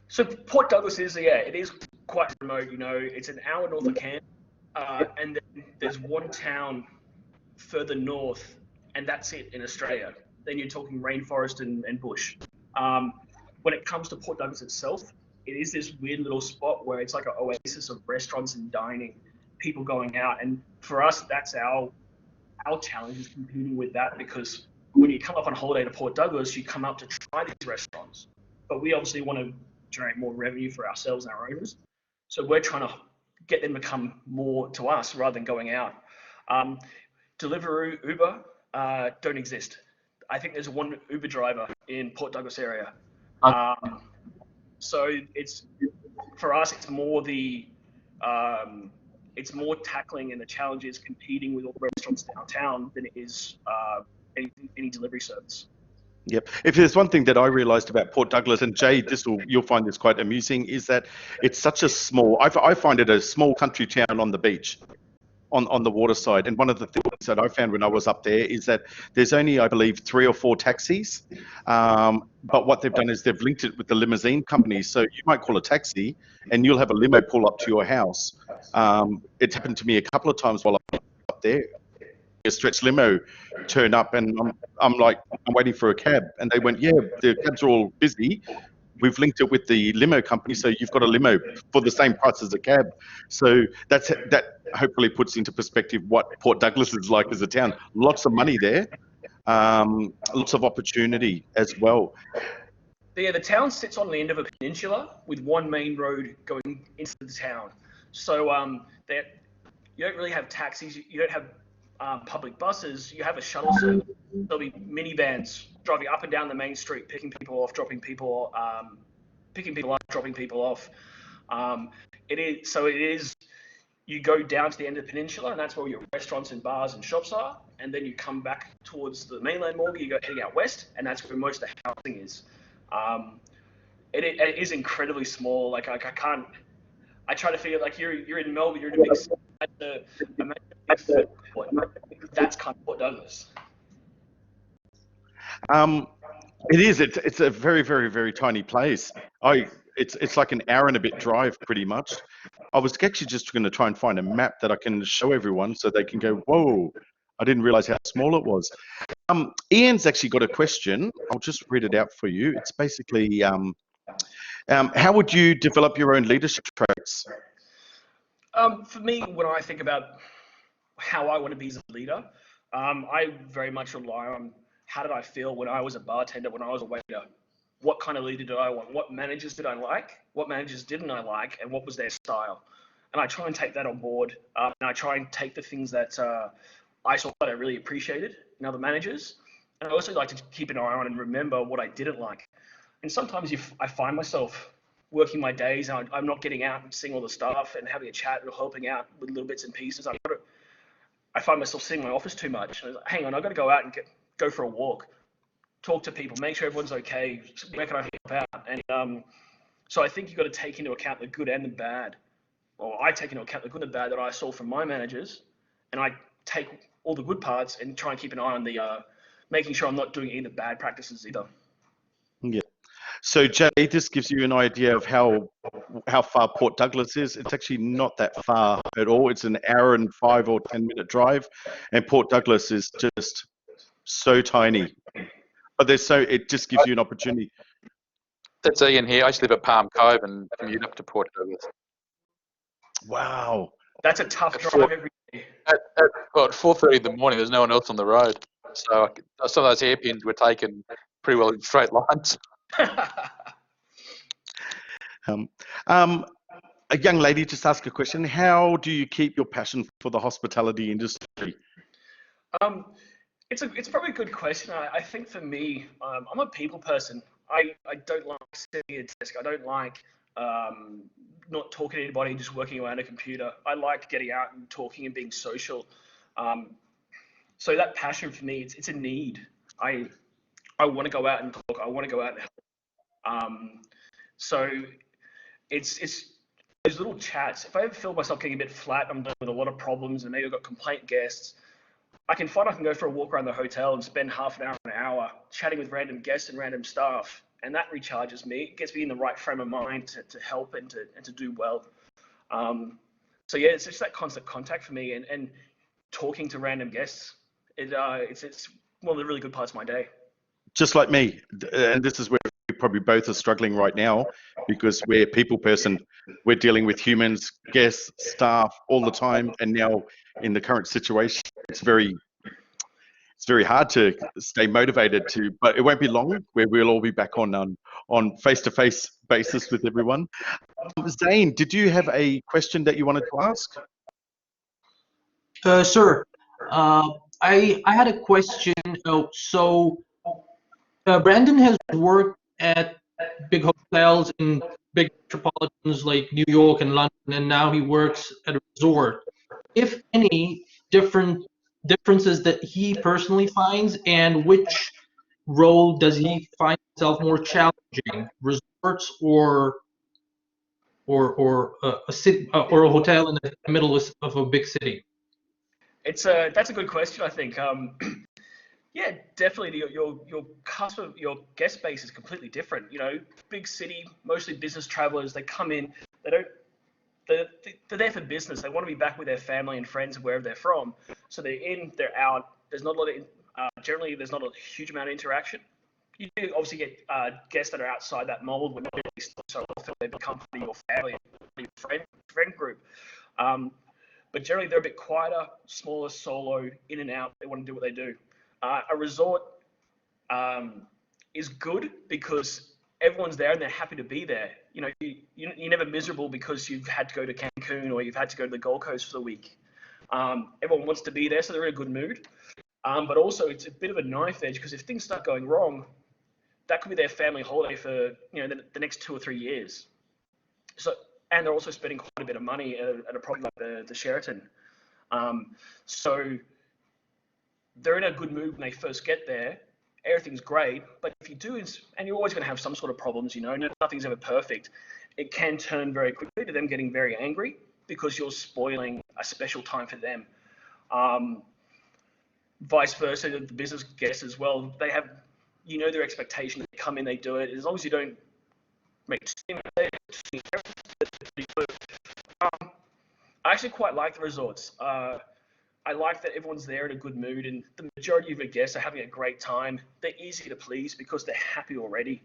So Port Douglas it is quite remote. It's an hour north of Cairns, and then there's one town further north, and that's it in Australia. Then you're talking rainforest and bush. When it comes to Port Douglas itself, it is this weird little spot where it's like an oasis of restaurants and dining, people going out. And for us, that's our challenge, is competing with that, because when you come up on holiday to Port Douglas, you come up to try these restaurants, but we obviously want to generate more revenue for ourselves and our owners. So we're trying to get them to come more to us rather than going out. Deliveroo, Uber don't exist. I think there's one Uber driver in Port Douglas area. So it's, for us, it's more it's more tackling, and the challenge is competing with all the restaurants downtown than it is any delivery service. Yep. If there's one thing that I realised about Port Douglas, and Jay, you'll find this quite amusing, is that it's such a small. I find it a small country town on the beach, on the water side. And one of the things that I found when I was up there is that there's only, I believe, 3 or 4 taxis. But what they've done is they've linked it with the limousine companies. So you might call a taxi, and you'll have a limo pull up to your house. It's happened to me a couple of times while I'm up there. A stretch limo turn up, and I'm like, I'm waiting for a cab, and they went, yeah, the cabs are all busy. We've linked it with the limo company, so you've got a limo for the same price as a cab. So that hopefully puts into perspective what Port Douglas is like as a town. Lots of money there, lots of opportunity as well. Yeah, the town sits on the end of a peninsula with one main road going into the town. So you don't really have taxis. You don't have public buses. You have a shuttle service. There'll be minivans driving up and down the main street, picking people off, dropping people, picking people up, dropping people off. It is. You go down to the end of the peninsula, and that's where your restaurants and bars and shops are. And then you come back towards the mainland more. You go heading out west, and that's where most of the housing is. It is incredibly small. Like I can't. I try to figure, like, you're in Melbourne, you're in a big city. That's kind of Port Douglas. It is. It's a very, very, very tiny place. It's like an hour and a bit drive, pretty much. I was actually just going to try and find a map that I can show everyone so they can go, whoa, I didn't realize how small it was. Ian's actually got a question. I'll just read it out for you. It's basically, how would you develop your own leadership traits? For me, when I think about how I want to be as a leader, I very much rely on how did I feel when I was a bartender, when I was a waiter. What kind of leader did I want? What managers did I like? What managers didn't I like? And what was their style? And I try and take that on board. And I try and take the things that I saw that I really appreciated in other managers. And I also like to keep an eye on and remember what I didn't like. And sometimes I find myself working my days and I'm not getting out and seeing all the staff and having a chat or helping out with little bits and pieces. I find myself sitting in my office too much. And I was like, hang on, I've got to go out and go for a walk, talk to people, make sure everyone's okay. Where can I help out? And so I think you've got to take into account the good and the bad. Or I take into account the good and the bad that I saw from my managers, and I take all the good parts and try and keep an eye on the making sure I'm not doing any of the bad practices either. Yeah. So Jay, this gives you an idea of how far Port Douglas is. It's actually not that far at all. It's an hour and 5 or 10 minute drive, and Port Douglas is just so tiny. But it just gives you an opportunity. That's Ian here. I used to live at Palm Cove and commute up to Port Douglas. Wow. That's a tough drive every day. At 4:30 in the morning, there's no one else on the road. So some of those hairpins were taken pretty well in straight lines. A young lady just asked a question. How do you keep your passion for the hospitality industry? It's probably a good question. I think for me, I'm a people person. I don't like sitting at a desk. I don't like not talking to anybody, just working around a computer. I like getting out and talking and being social. So that passion for me, it's a need. I want to go out and talk. I want to go out and help. So it's those little chats. If I ever feel myself getting a bit flat, I'm dealing with a lot of problems, and maybe I've got complaint guests, I can go for a walk around the hotel and spend half an hour chatting with random guests and random staff, and that recharges me. It gets me in the right frame of mind to help and to do well. So yeah, it's just that constant contact for me, and talking to random guests. It's one of the really good parts of my day. Just like me, and this is where we probably both are struggling right now. because we're a people person. We're dealing with humans, guests, staff all the time, and now in the current situation, it's very hard to stay motivated to. But it won't be long where we'll all be back on face-to-face basis with everyone. Zane, did you have a question that you wanted to ask? Sir, I had a question. Brandon has worked at big hotels in big metropolitans like New York and London, and now he works at a resort. If any differences that he personally finds, and which role does he find himself more challenging, resorts or a city or a hotel in the middle of a big city? That's a good question, I think. Yeah, definitely. Your guest base is completely different. You know, big city, mostly business travelers. They come in. They're there for business. They want to be back with their family and friends wherever they're from. So they're in, they're out. There's not a lot of generally. There's not a huge amount of interaction. You do obviously get guests that are outside that mold when they so often they become part of your family, your friend group. But generally they're a bit quieter, smaller, solo, in and out. They want to do what they do. A resort is good because everyone's there and they're happy to be there. You know, you're never miserable because you've had to go to Cancun or you've had to go to the Gold Coast for the week. Everyone wants to be there, so they're in a good mood. But also, it's a bit of a knife edge because if things start going wrong, that could be their family holiday for the next 2 or 3 years. So, and they're also spending quite a bit of money at a property like the Sheraton. So they're in a good mood when they first get there. Everything's great, but if you do, and you're always going to have some sort of problems, nothing's ever perfect. It can turn very quickly to them getting very angry because you're spoiling a special time for them. Vice versa, the business guests as well. They have, their expectations. They come in, they do it. As long as you don't make I actually quite like the resorts. I like that everyone's there in a good mood, and the majority of the guests are having a great time. They're easy to please because they're happy already.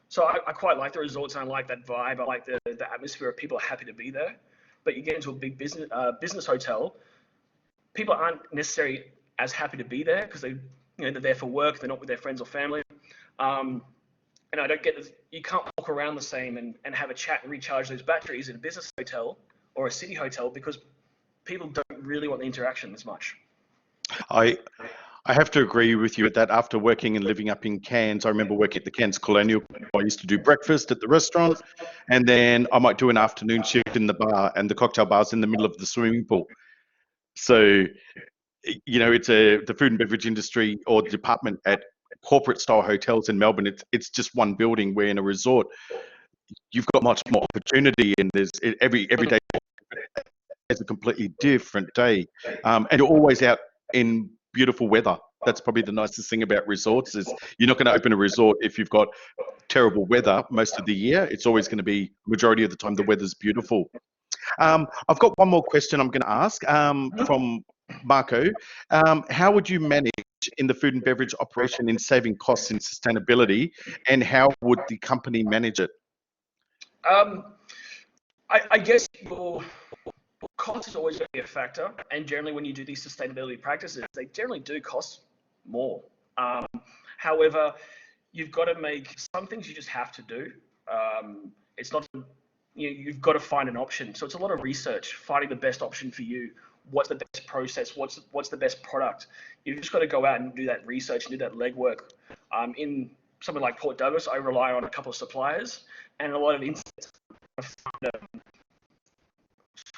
So I quite like the resorts, and I like that vibe. I like the atmosphere of people are happy to be there. But you get into a big business hotel, people aren't necessarily as happy to be there because they're there for work. They're not with their friends or family. And I don't get this. You can't walk around the same and have a chat and recharge those batteries in a business hotel or a city hotel because people don't really want the interaction as much. I have to agree with you at that. After working and living up in Cairns, I remember working at the Cairns Colonial. I used to do breakfast at the restaurant, and then I might do an afternoon shift in the bar, and the cocktail bar's in the middle of the swimming pool. So, it's the food and beverage industry or department at corporate style hotels in Melbourne. It's just one building. Where in a resort, you've got much more opportunity, and there's every day is a completely different day, and you're always out in beautiful weather. That's probably the nicest thing about resorts is you're not going to open a resort if you've got terrible weather most of the year. It's always going to be majority of the time the weather's beautiful. I've got one more question I'm going to ask from Marco. How would you manage in the food and beverage operation in saving costs and sustainability, and how would the company manage it? I guess your cost is always going to be a factor, and generally when you do these sustainability practices, they generally do cost more. However, you've got to make some things you just have to do. It's not, you've got to find an option. So it's a lot of research, finding the best option for you. What's the best process? What's the best product? You've just got to go out and do that research and do that legwork. In something like Port Douglas, I rely on a couple of suppliers and a lot of insights.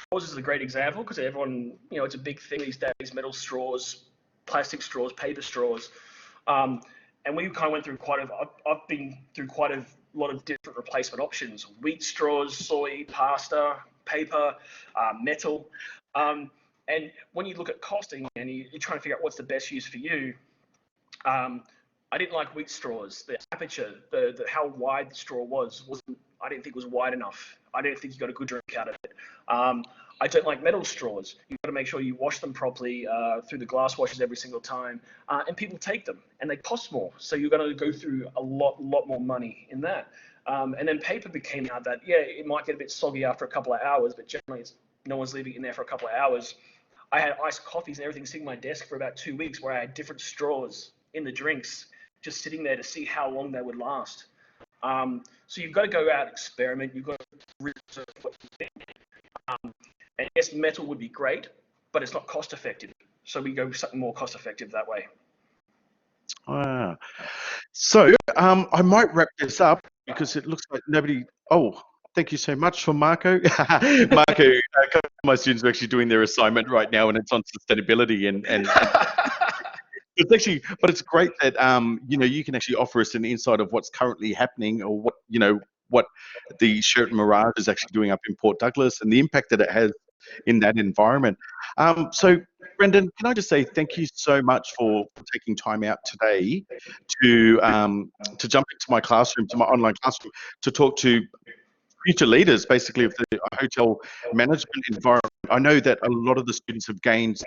Straws is a great example because everyone, it's a big thing these days, metal straws, plastic straws, paper straws. And we kind of went through I've been through quite a lot of different replacement options: wheat straws, soy, pasta, paper, metal. And when you look at costing and you're trying to figure out what's the best use for you, I didn't like wheat straws. The aperture, how wide the straw I didn't think was wide enough. I didn't think you got a good drink out of it. I don't like metal straws. You've got to make sure you wash them properly through the glass washers every single time. And people take them and they cost more. So you're going to go through a lot more money in that. And then paper became out that, yeah, it might get a bit soggy after a couple of hours, but generally no one's leaving it in there for a couple of hours. I had iced coffees and everything sitting on my desk for about 2 weeks, where I had different straws in the drinks, just sitting there to see how long they would last. So you've got to go out and experiment. You've got to research what you think. And yes, metal would be great, but it's not cost effective. So we go something more cost effective that way. So I might wrap this up because it looks like nobody. Oh, thank you so much for Marco. Marco, a couple of my students are actually doing their assignment right now, and it's on sustainability and it's actually, but it's great that you know, you can actually offer us an insight of what's currently happening, or what, you know, what the Sheraton Mirage is actually doing up in Port Douglas and the impact that it has in that environment. So Brendan, can I just say thank you so much for taking time out today to jump into my classroom, to my online classroom, to talk to future leaders, basically, of the hotel management environment. I know that a lot of the students have gained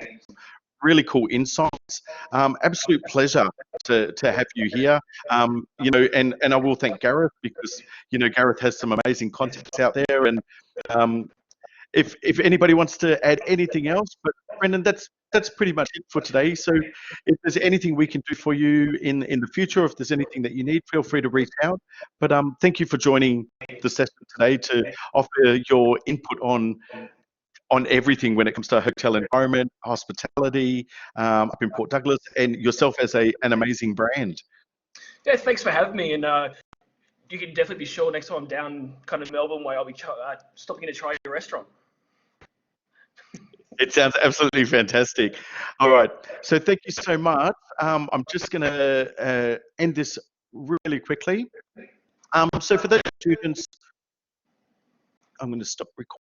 really cool insights. Absolute pleasure to have you here. You know, and I will thank Gareth, because, you know, Gareth has some amazing contacts out there. And if anybody wants to add anything else, but Brendan, that's pretty much it for today. So if there's anything we can do for you in the future, if there's anything that you need, feel free to reach out. But thank you for joining the session today to offer your input on everything when it comes to hotel environment, hospitality up in Port Douglas, and yourself as an amazing brand. Yeah, thanks for having me. And you can definitely be sure next time I'm down kind of Melbourne way, I'll be stopping in to try your restaurant. It sounds absolutely fantastic. All right, so thank you so much. I'm just going to end this really quickly. So for those students, I'm going to stop recording.